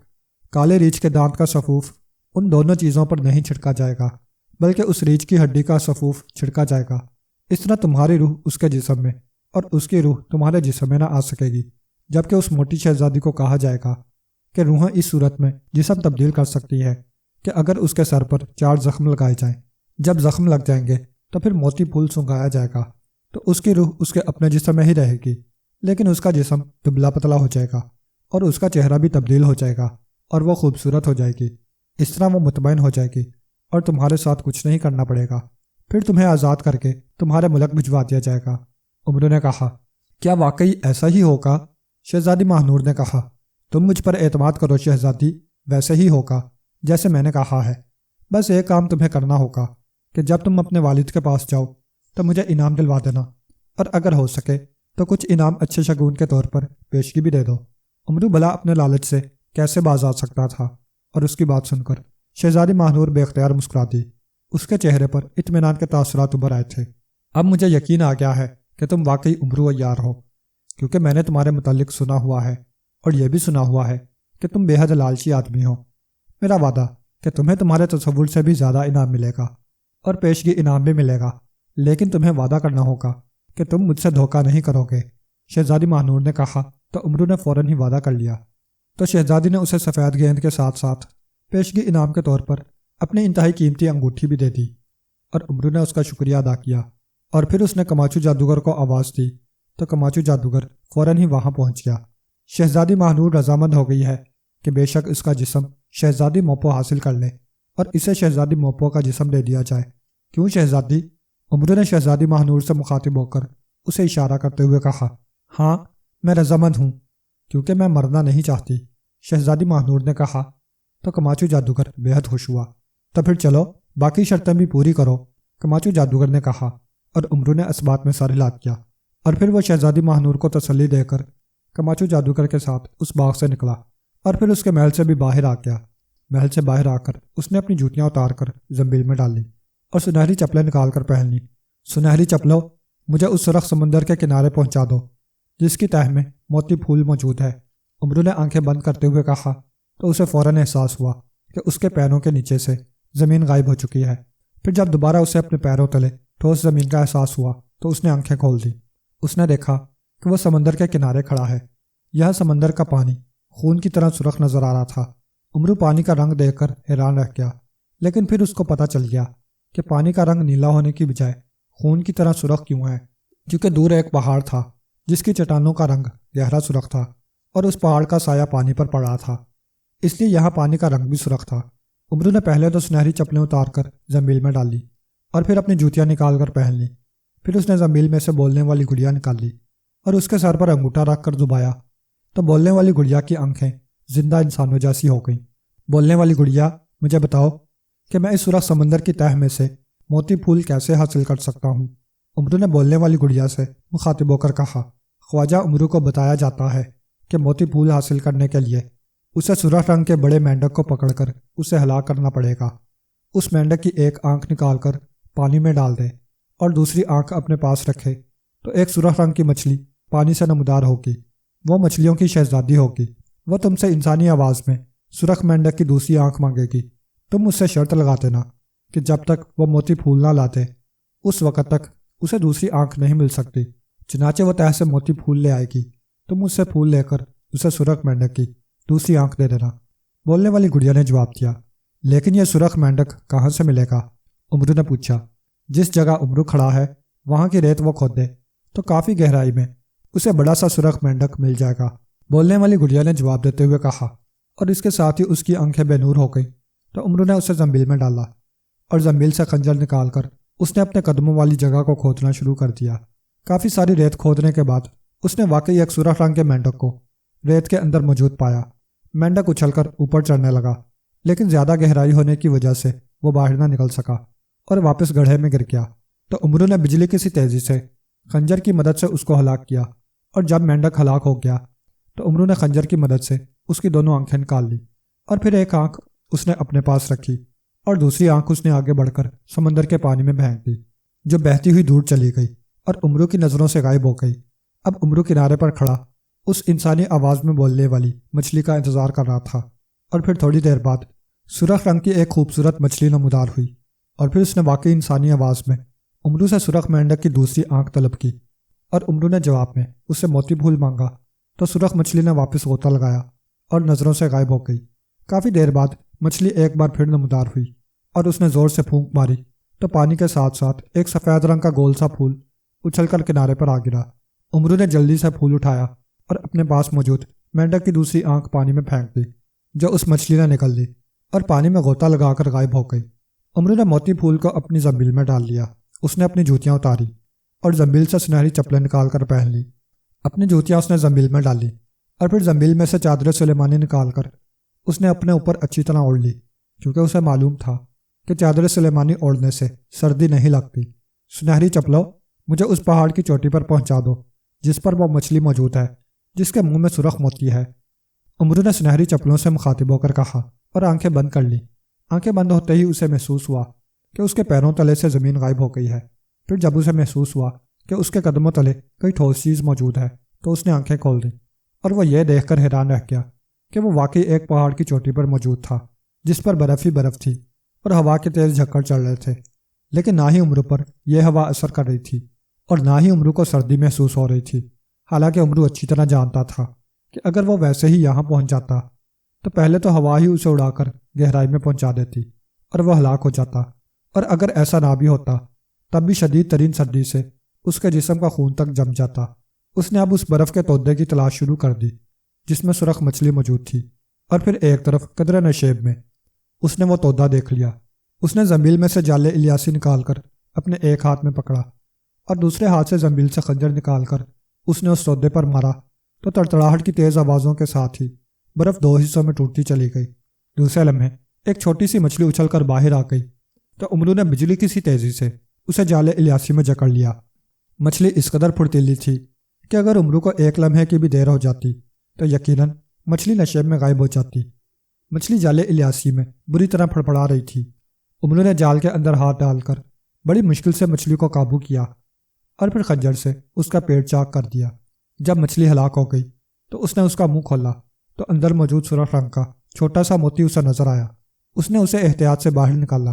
کالے ریچھ کے دانت کا سفوف ان دونوں چیزوں پر نہیں چھڑکا جائے گا، بلکہ اس ریچھ کی ہڈی کا سفوف چھڑکا جائے گا۔ اس طرح تمہاری روح اس کے جسم میں اور اس کی روح تمہارے جسم میں نہ آ سکے گی، جبکہ اس موٹی شہزادی کو کہا جائے گا کہ روحیں اس صورت میں جسم تبدیل کر سکتی ہے کہ اگر اس کے سر پر 4 زخم لگائے جائیں۔ جب زخم لگ جائیں گے تو پھر موتی پھول سنگھایا جائے گا تو اس کی روح اس کے اپنے جسم میں ہی رہے گی، لیکن اس کا جسم دبلا پتلا ہو جائے گا اور اس کا چہرہ بھی تبدیل ہو جائے گا اور وہ خوبصورت ہو جائے گی۔ اس طرح وہ مطمئن ہو جائے گی اور تمہارے ساتھ کچھ نہیں کرنا پڑے گا، پھر تمہیں آزاد کر کے تمہارے ملک بھجوا دیا جائے گا۔ عمرو نے کہا، کیا واقعی ایسا ہی ہوگا؟ شہزادی ماہنور نے کہا، تم مجھ پر اعتماد کرو شہزادی، ویسے ہی ہوگا جیسے میں نے کہا ہے۔ بس ایک کام تمہیں کرنا ہوگا کہ جب تم اپنے والد کے پاس جاؤ تو مجھے انعام دلوا دینا، اور اگر ہو سکے تو کچھ انعام اچھے شگون کے طور پر پیشگی بھی دے دو۔ عمرو بھلا اپنے لالچ سے کیسے باز آ سکتا تھا، اور اس کی بات سن کر شہزادی ماہنور بے اختیار مسکرا دی۔ اس کے چہرے پر اطمینان کے تاثرات ابھر آئے تھے۔ اب مجھے یقین آ گیا ہے کہ تم واقعی عمرو عیار ہو، کیونکہ میں نے تمہارے متعلق سنا ہوا ہے اور یہ بھی سنا ہوا ہے کہ تم بے حد لالچی آدمی ہو۔ میرا وعدہ کہ تمہیں تمہارے تصور سے بھی زیادہ انعام ملے گا اور پیشگی انعام بھی ملے گا، لیکن تمہیں وعدہ کرنا ہوگا کہ تم مجھ سے دھوکہ نہیں کرو گے۔ شہزادی ماہنور نے کہا تو امرو نے فوراً ہی وعدہ کر لیا۔ تو شہزادی نے اسے سفید گیند کے ساتھ ساتھ پیشگی انعام کے طور پر اپنی انتہائی قیمتی انگوٹھی بھی دے دی، اور امرو نے اس کا شکریہ ادا کیا۔ اور پھر اس نے کماچو جادوگر کو آواز دی تو کماچو جادوگر فوراً ہی وہاں پہنچ گیا۔ شہزادی ماہنور رضامند ہو گئی ہے کہ بے شک اس کا جسم شہزادی موپو حاصل کر لے اور اسے شہزادی موپو کا جسم دے دیا جائے۔ کیوں شہزادی؟ امرو نے شہزادی ماہنور سے مخاطب ہو کر اسے اشارہ کرتے ہوئے کہا۔ ہاں، میں رضامند ہوں کیونکہ میں مرنا نہیں چاہتی، شہزادی ماہنور نے کہا۔ تو کماچو جادوگر بے حد خوش ہوا۔ تو پھر چلو باقی شرطیں بھی پوری کرو، کماچو جادوگر نے کہا، اور امرو نے اس بات میں سر ہلا دیا۔ اور پھر وہ شہزادی ماہنور کو تسلی دے کر کماچو جادوگر کے ساتھ اس باغ سے نکلا اور پھر اس کے محل سے بھی باہر آ گیا۔ محل سے باہر آ کر اس نے اپنی جوتیاں اتار کر زنبیل میں ڈال لی اور سنہری چپلیں نکال کر پہن لی۔ سنہری چپلوں، مجھے اس سرخ سمندر کے کنارے پہنچا دو جس کی تہہ میں موتی پھول موجود ہے۔ امرو نے آنکھیں بند کرتے ہوئے کہا تو اسے فوراً احساس ہوا کہ اس کے پیروں کے نیچے سے زمین غائب ہو چکی ہے۔ پھر جب دوبارہ اسے اپنے پیروں تلے ٹھوس زمین کا احساس ہوا تو اس نے آنکھیں کھول دی۔ اس نے دیکھا کہ وہ سمندر کے کنارے کھڑا ہے۔ یہ سمندر کا پانی خون کی طرح سرخ نظر آ رہا تھا۔ امرو پانی کا رنگ دیکھ کر حیران رہ گیا، لیکن پھر اس کو پتہ چل گیا کہ پانی کا رنگ نیلا ہونے کی بجائے خون کی طرح سرخ کیوں ہے، کیونکہ دور ایک پہاڑ تھا جس کی چٹانوں کا رنگ گہرا سرخ تھا اور اس پہاڑ کا سایہ پانی پر پڑ رہا تھا، اس لیے یہاں پانی کا رنگ بھی سرخ تھا۔ امرو نے پہلے تو سنہری چپلیں اتار کر زنبیل میں ڈال لی اور پھر اپنی جوتیاں نکال کر پہن لی۔ پھر اس نے زنبیل میں سے بولنے والی گڑیا نکال لی اور اس کے سر پر انگوٹھا رکھ کر دبایا تو بولنے والی گڑیا کی آنکھیں زندہ انسانوں جیسی ہو گئیں۔ بولنے والی گڑیا، مجھے بتاؤ کہ میں اس سرخ سمندر کی تہہ میں سے موتی پھول کیسے حاصل کر سکتا ہوں؟ امرو نے بولنے والی گڑیا سے مخاطب ہو کر کہا۔ خواجہ امرو کو بتایا جاتا ہے کہ موتی پھول حاصل کرنے کے لیے اسے سرخ رنگ کے بڑے مینڈک کو پکڑ کر اسے ہلاک کرنا پڑے گا۔ اس مینڈک کی ایک آنکھ نکال کر پانی میں ڈال دے اور دوسری آنکھ اپنے پاس رکھے تو ایک سرخ رنگ کی مچھلی پانی سے نمودار ہوگی۔ وہ مچھلیوں کی شہزادی ہوگی۔ وہ تم سے انسانی آواز میں سرخ مینڈک کی دوسری آنکھ مانگے گی۔ تم اس سے شرط لگا دینا کہ جب تک وہ موتی پھول نہ لاتے اس وقت تک اسے دوسری آنکھ نہیں مل سکتی۔ چنانچہ وہ تہہ سے موتی پھول لے آئے گی، تم اس سے پھول لے کر اسے سرخ مینڈک کی دوسری آنکھ دے دینا۔ بولنے والی گڑیا نے جواب دیا، لیکن یہ سرخ مینڈک کہاں سے ملے گا؟ امرو نے پوچھا۔ جس جگہ امرو کھڑا ہے وہاں کی ریت وہ کھود دے تو کافی گہرائی میں اسے بڑا سا سرخ مینڈک مل جائے گا، بولنے والی گڑیا نے جواب دیتے ہوئے کہا، اور اس کے ساتھ ہی اس کی آنکھیں بے نور ہو گئیں۔ تو امرو نے اسے زنبیل میں ڈالا اور زنبیل سے خنجر نکال کر اس نے اپنے قدموں والی جگہ کو کھودنا شروع کر دیا۔ کافی ساری ریت کھودنے کے بعد اس نے واقعی ایک سرخ رنگ کے مینڈک کو ریت کے اندر موجود پایا۔ مینڈک اچھل کر اوپر چڑھنے لگا، لیکن زیادہ گہرائی ہونے کی وجہ سے وہ باہر نہ نکل سکا اور واپس گڑھے میں گر گیا۔ تو امرو نے بجلی کی سی تیزی سے خنجر کی مدد سے اس کو ہلاک کیا، اور جب مینڈک ہلاک ہو گیا تو امرو نے خنجر کی مدد سے اس کی دونوں آنکھیں نکال لی، اور پھر ایک آنکھ اس نے اپنے پاس رکھی اور دوسری آنکھ اس نے آگے بڑھ کر سمندر کے پانی میں پھینک دی، جو بہتی ہوئی دور چلی گئی اور امرو کی نظروں سے غائب ہو گئی۔ اب امرو کنارے پر کھڑا اس انسانی آواز میں بولنے والی مچھلی کا انتظار کر رہا تھا، اور پھر تھوڑی دیر بعد سرخ رنگ کی ایک خوبصورت مچھلی نمودار ہوئی، اور پھر اس نے واقعی انسانی آواز میں امرو سے سرخ مینڈک کی دوسری آنکھ طلب کی، اور امرو نے جواب میں اس سے موتی پھول مانگا تو سرخ مچھلی نے واپس غوطہ لگایا اور نظروں سے غائب ہو گئی۔ کافی دیر بعد مچھلی ایک بار پھر نمودار ہوئی اور اس نے زور سے پھونک ماری تو پانی کے ساتھ ساتھ ایک سفید رنگ کا گول سا پھول اچھل کر کنارے پر آ گرا۔ امرو نے جلدی سے پھول اٹھایا اور اپنے پاس موجود مینڈک کی دوسری آنکھ پانی میں پھینک دی، جو اس مچھلی نے نکل لی اور پانی میں غوطہ لگا کر غائب ہو گئی۔ امرو نے موتی پھول کو اپنی زنبیل میں ڈال لیا۔ اس نے اپنی جوتیاں اتاری اور زنبیل سے سنہری چپلیں نکال کر پہن لی۔ اپنی جوتیاں اس نے زنبیل میں ڈالی اور پھر زنبیل میں سے چادر سلیمانی نکال کر اس نے اپنے اوپر اچھی طرح اوڑھ لی، کیونکہ اسے معلوم تھا کہ چادر سلیمانی اوڑھنے سے سردی نہیں لگتی۔ سنہری چپلوں، مجھے اس پہاڑ کی چوٹی پر پہنچا دو جس پر وہ مچھلی موجود ہے جس کے منہ میں سرخ موتی ہے۔ امرو نے سنہری چپلوں سے مخاطب ہو کر کہا اور آنکھیں بند کر لی۔ آنکھیں بند ہوتے ہی اسے محسوس ہوا کہ اس کے پیروں تلے سے زمین غائب ہو گئی ہے۔ پھر جب اسے محسوس ہوا کہ اس کے قدموں تلے کوئی ٹھوس چیز موجود ہے تو اس نے آنکھیں کھول دیں اور وہ یہ دیکھ کر حیران رہ گیا کہ وہ واقعی ایک پہاڑ کی چوٹی پر موجود تھا جس پر برف ہی برف تھی اور ہوا کے تیز جھکڑ چل رہے تھے، لیکن نہ ہی عمرو پر یہ ہوا اثر کر رہی تھی اور نہ ہی عمرو کو سردی محسوس ہو رہی تھی۔ حالانکہ عمرو اچھی طرح جانتا تھا کہ اگر وہ ویسے ہی یہاں پہنچ جاتا تو پہلے تو ہوا ہی اسے اڑا کر گہرائی میں پہنچا دیتی اور وہ ہلاک ہو جاتا، اور اگر ایسا نہ بھی ہوتا تب بھی شدید ترین سردی سے اس کے جسم کا خون تک جم جاتا۔ اس نے اب اس برف کے تودے کی تلاش شروع کر دی جس میں سرخ مچھلی موجود تھی، اور پھر ایک طرف قدرے نشیب میں اس نے وہ تودا دیکھ لیا۔ اس نے زنبیل میں سے جالے الیاسی نکال کر اپنے ایک ہاتھ میں پکڑا اور دوسرے ہاتھ سے زنبیل سے خنجر نکال کر اس نے اس تودے پر مارا تو تڑتڑاہٹ کی تیز آوازوں کے ساتھ ہی برف دو حصوں میں ٹوٹتی چلی گئی۔ دوسرے لمحے ایک چھوٹی سی مچھلی اچھل کر باہر آ گئی تو عمرو نے بجلی کی سی تیزی سے اسے جالے الیاسی میں جکڑ لیا۔ مچھلی اس قدر پھرتیلی تھی کہ اگر عمرو کو ایک لمحے کی بھی دیر ہو جاتی تو یقیناً مچھلی نشیب میں غائب ہو جاتی۔ مچھلی جالے الیاسی میں بری طرح پھڑپڑا رہی تھی۔ عمرو نے جال کے اندر ہاتھ ڈال کر بڑی مشکل سے مچھلی کو قابو کیا اور پھر خنجر سے اس کا پیٹ چاک کر دیا۔ جب مچھلی ہلاک ہو گئی تو اس نے اس کا منہ کھولا تو اندر موجود سرخ رنگ کا چھوٹا سا موتی اسے نظر آیا۔ اس نے اسے احتیاط سے باہر نکالا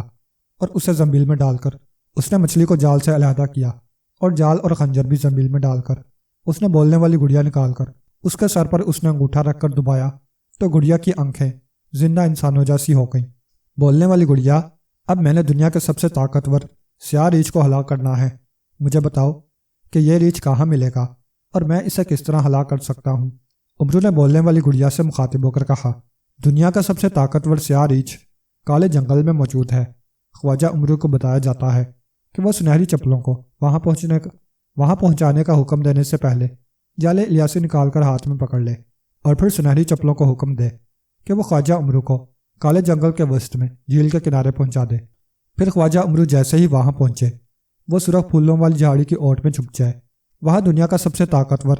اور اسے زنبیل میں ڈال کر اس نے مچھلی کو جال سے علیحدہ کیا، اور جال اور خنجر بھی زنبیل میں ڈال کر اس نے بولنے والی گڑیا نکال کر اس کے سر پر اس نے انگوٹھا رکھ کر دبایا تو گڑیا کی آنکھیں زندہ انسانوں جیسی ہو گئیں۔ بولنے والی گڑیا: اب میں نے دنیا کے سب سے طاقتور سیاہ ریچھ کو ہلاک کرنا ہے، مجھے بتاؤ کہ یہ ریچھ کہاں ملے گا اور میں اسے کس طرح ہلاک کر سکتا ہوں؟ عمرو نے بولنے والی گڑیا سے مخاطب ہو کر کہا، دنیا کا سب سے طاقتور سیاہ ریچھ کالے جنگل میں موجود ہے۔ خواجہ عمرو کو بتایا جاتا ہے کہ وہ سنہری چپلوں کو وہاں پہنچانے کا حکم دینے سے پہلے جالے الیاسی نکال کر ہاتھ میں پکڑ لے اور پھر سنہری چپلوں کو حکم دے کہ وہ خواجہ عمرو کو کالے جنگل کے وسط میں جھیل کے کنارے پہنچا دے۔ پھر خواجہ عمرو جیسے ہی وہاں پہنچے وہ سرخ پھولوں والی جھاڑی کی اوٹ میں چھپ جائے۔ وہاں دنیا کا سب سے طاقتور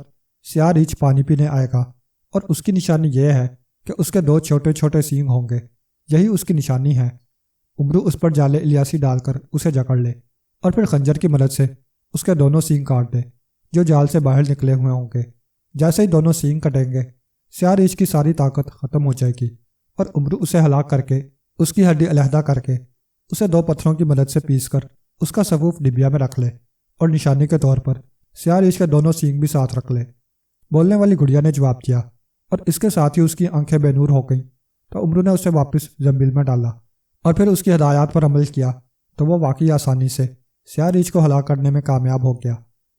سیاہ ریچھ پانی پینے آئے گا، اور اس کی نشانی یہ ہے کہ اس کے 2 چھوٹے چھوٹے سینگ ہوں گے، یہی اس کی نشانی ہے۔ عمرو اس پر جالے الیاسی ڈال کر اسے جکڑ لے اور پھر خنجر کی مدد سے اس کے دونوں سینگ کاٹ دے جو جال سے باہر نکلے ہوئے ہوں گے۔ جیسے ہی دونوں سینگ کٹیں گے سیاہ ریچھ کی ساری طاقت ختم ہو جائے گی، اور عمرو اسے ہلاک کر کے اس کی ہڈی علیحدہ کر کے اسے 2 پتھروں کی مدد سے پیس کر اس کا صفوف ڈبیا میں رکھ لے اور نشانی کے طور پر سیاہ ریچھ کے دونوں سینگ بھی ساتھ رکھ لے۔ بولنے والی گڑیا نے جواب دیا اور اس کے ساتھ ہی اس کی آنکھیں بے نور ہو گئیں تو عمرو نے اسے واپس زنبیل میں ڈالا اور پھر اس کی ہدایات پر عمل کیا تو وہ واقعی آسانی سے سیاہ ریچھ کو ہلاک کرنے میں کامیاب ہو گیا۔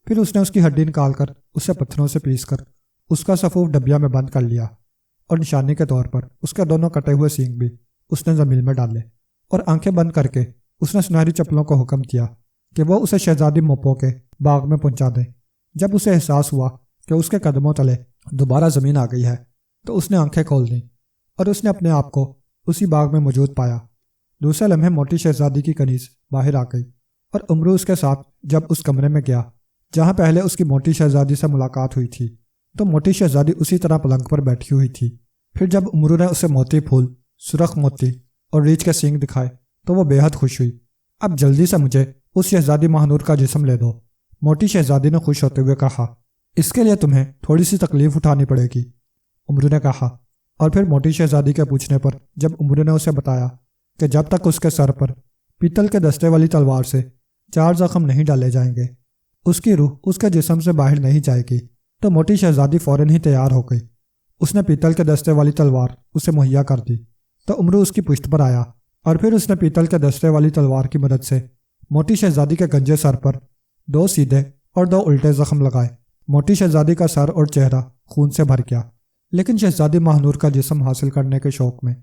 پھر اس نے اس کی ہڈی نکال کر اسے پتھروں سے پیس کر اس کا صفوف ڈبیا میں بند کر لیا اور نشانی کے طور پر اس کے دونوں کٹے ہوئے سینگ بھی اس نے زمین میں ڈالے، اور آنکھیں بند کر کے اس نے سنہری چپلوں کو حکم کیا کہ وہ اسے شہزادی موپو کے باغ میں پہنچا دیں۔ جب اسے احساس ہوا کہ اس کے قدموں تلے دوبارہ زمین آ گئی ہے تو اس نے آنکھیں کھول دیں اور اس نے اپنے آپ کو اسی باغ میں موجود پایا۔ دوسرے لمحے موٹی شہزادی کی کنیز باہر آ گئی اور عمرو اس کے ساتھ جب اس کمرے میں گیا جہاں پہلے اس کی موٹی شہزادی سے ملاقات ہوئی تھی تو موٹی شہزادی اسی طرح پلنگ پر بیٹھی ہوئی تھی۔ پھر جب عمرو نے اسے موتی پھول، سرخ موتی اور ریچھ کے سینگ دکھائے تو وہ بے حد خوش ہوئی۔ اب جلدی سے مجھے اس شہزادی مہنور کا جسم لے دو، موٹی شہزادی نے خوش ہوتے ہوئے کہا۔ اس کے لیے تمہیں تھوڑی سی تکلیف اٹھانی پڑے گی، عمرو نے کہا، اور پھر موٹی شہزادی کے پوچھنے پر جب عمرو نے اسے بتایا کہ جب تک اس کے سر پر پیتل کے دستے والی تلوار سے 4 زخم نہیں ڈالے جائیں گے اس کی روح اس کے جسم سے باہر نہیں جائے گی، تو موٹی شہزادی فوراً ہی تیار ہو گئی۔ اس نے پیتل کے دستے والی تلوار اسے مہیا کر دی تو عمرو اس کی پشت پر آیا اور پھر اس نے پیتل کے دستے والی تلوار کی مدد سے موٹی شہزادی کے گنجے سر پر 2 سیدھے اور 2 الٹے زخم لگائے۔ موٹی شہزادی کا سر اور چہرہ خون سے بھر گیا، لیکن شہزادی مہنور کا جسم حاصل کرنے کے شوق میں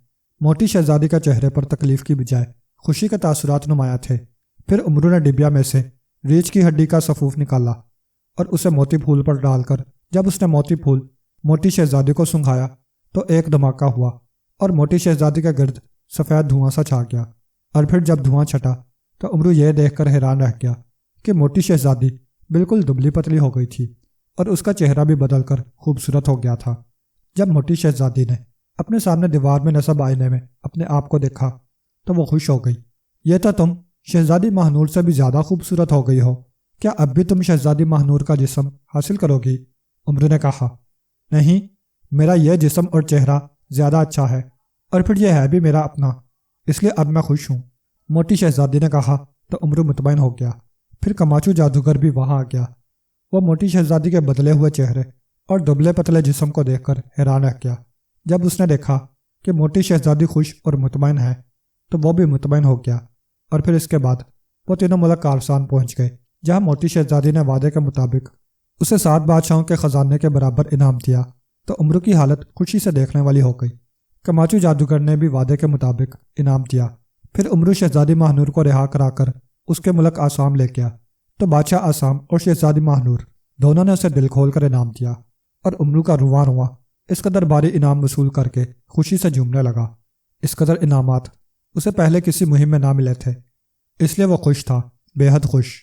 موٹی شہزادی کا چہرے پر تکلیف کی بجائے خوشی کے تاثرات نمایاں تھے۔ پھر عمرو نے ڈبیا میں سے ریچھ کی ہڈی کا صفوف نکالا اور اسے موتی پھول پر ڈال کر جب اس نے موتی پھول موٹی شہزادی کو سنگھایا تو ایک دھماکہ ہوا اور موٹی شہزادی کے گرد سفید دھواں سا چھا گیا، اور پھر جب دھواں چھٹا تو عمرو یہ دیکھ کر حیران رہ گیا کہ موٹی شہزادی بالکل دبلی پتلی ہو گئی تھی اور اس کا چہرہ بھی بدل کر خوبصورت ہو گیا تھا۔ جب موٹی شہزادی نے اپنے سامنے دیوار میں نصب آئینے میں اپنے آپ کو دیکھا تو وہ خوش ہو گئی۔ یہ تو تم شہزادی مہنور سے بھی زیادہ خوبصورت ہو گئی ہو، کیا اب بھی تم شہزادی مہنور کا جسم حاصل کرو گی؟ عمرو نے کہا، نہیں، میرا یہ جسم اور چہرہ زیادہ اچھا ہے، اور پھر یہ ہے بھی میرا اپنا، اس لیے اب میں خوش ہوں۔ موٹی شہزادی نے کہا تو امرو مطمئن ہو گیا۔ پھر کماچو جادوگر بھی وہاں آ گیا۔ وہ موٹی شہزادی کے بدلے ہوئے چہرے اور دبلے پتلے جسم کو دیکھ کر حیران رہ گیا۔ جب اس نے دیکھا کہ موٹی شہزادی خوش اور مطمئن ہے تو وہ بھی مطمئن ہو گیا، اور پھر اس کے بعد وہ تینوں ملک کارسان پہنچ گئے، جہاں موٹی شہزادی نے وعدے کے مطابق اسے 7 بادشاہوں کے خزانے کے برابر انعام دیا، تو امرو کی حالت خوشی سے دیکھنے والی ہو گئی۔ کماچو جادوگر نے بھی وعدے کے مطابق انعام دیا۔ پھر امرو شہزادی ماہنور کو رہا کرا کر اس کے ملک آسام لے گیا، تو بادشاہ آسام اور شہزادی ماہنور دونوں نے اسے دل کھول کر انعام دیا، اور امرو کا رواں رواں اس قدر بھاری انعام وصول کر کے خوشی سے جھومنے لگا۔ اس قدر انعامات اسے پہلے کسی مہم میں نہ ملے تھے، اس لیے وہ خوش تھا، بے حد خوش۔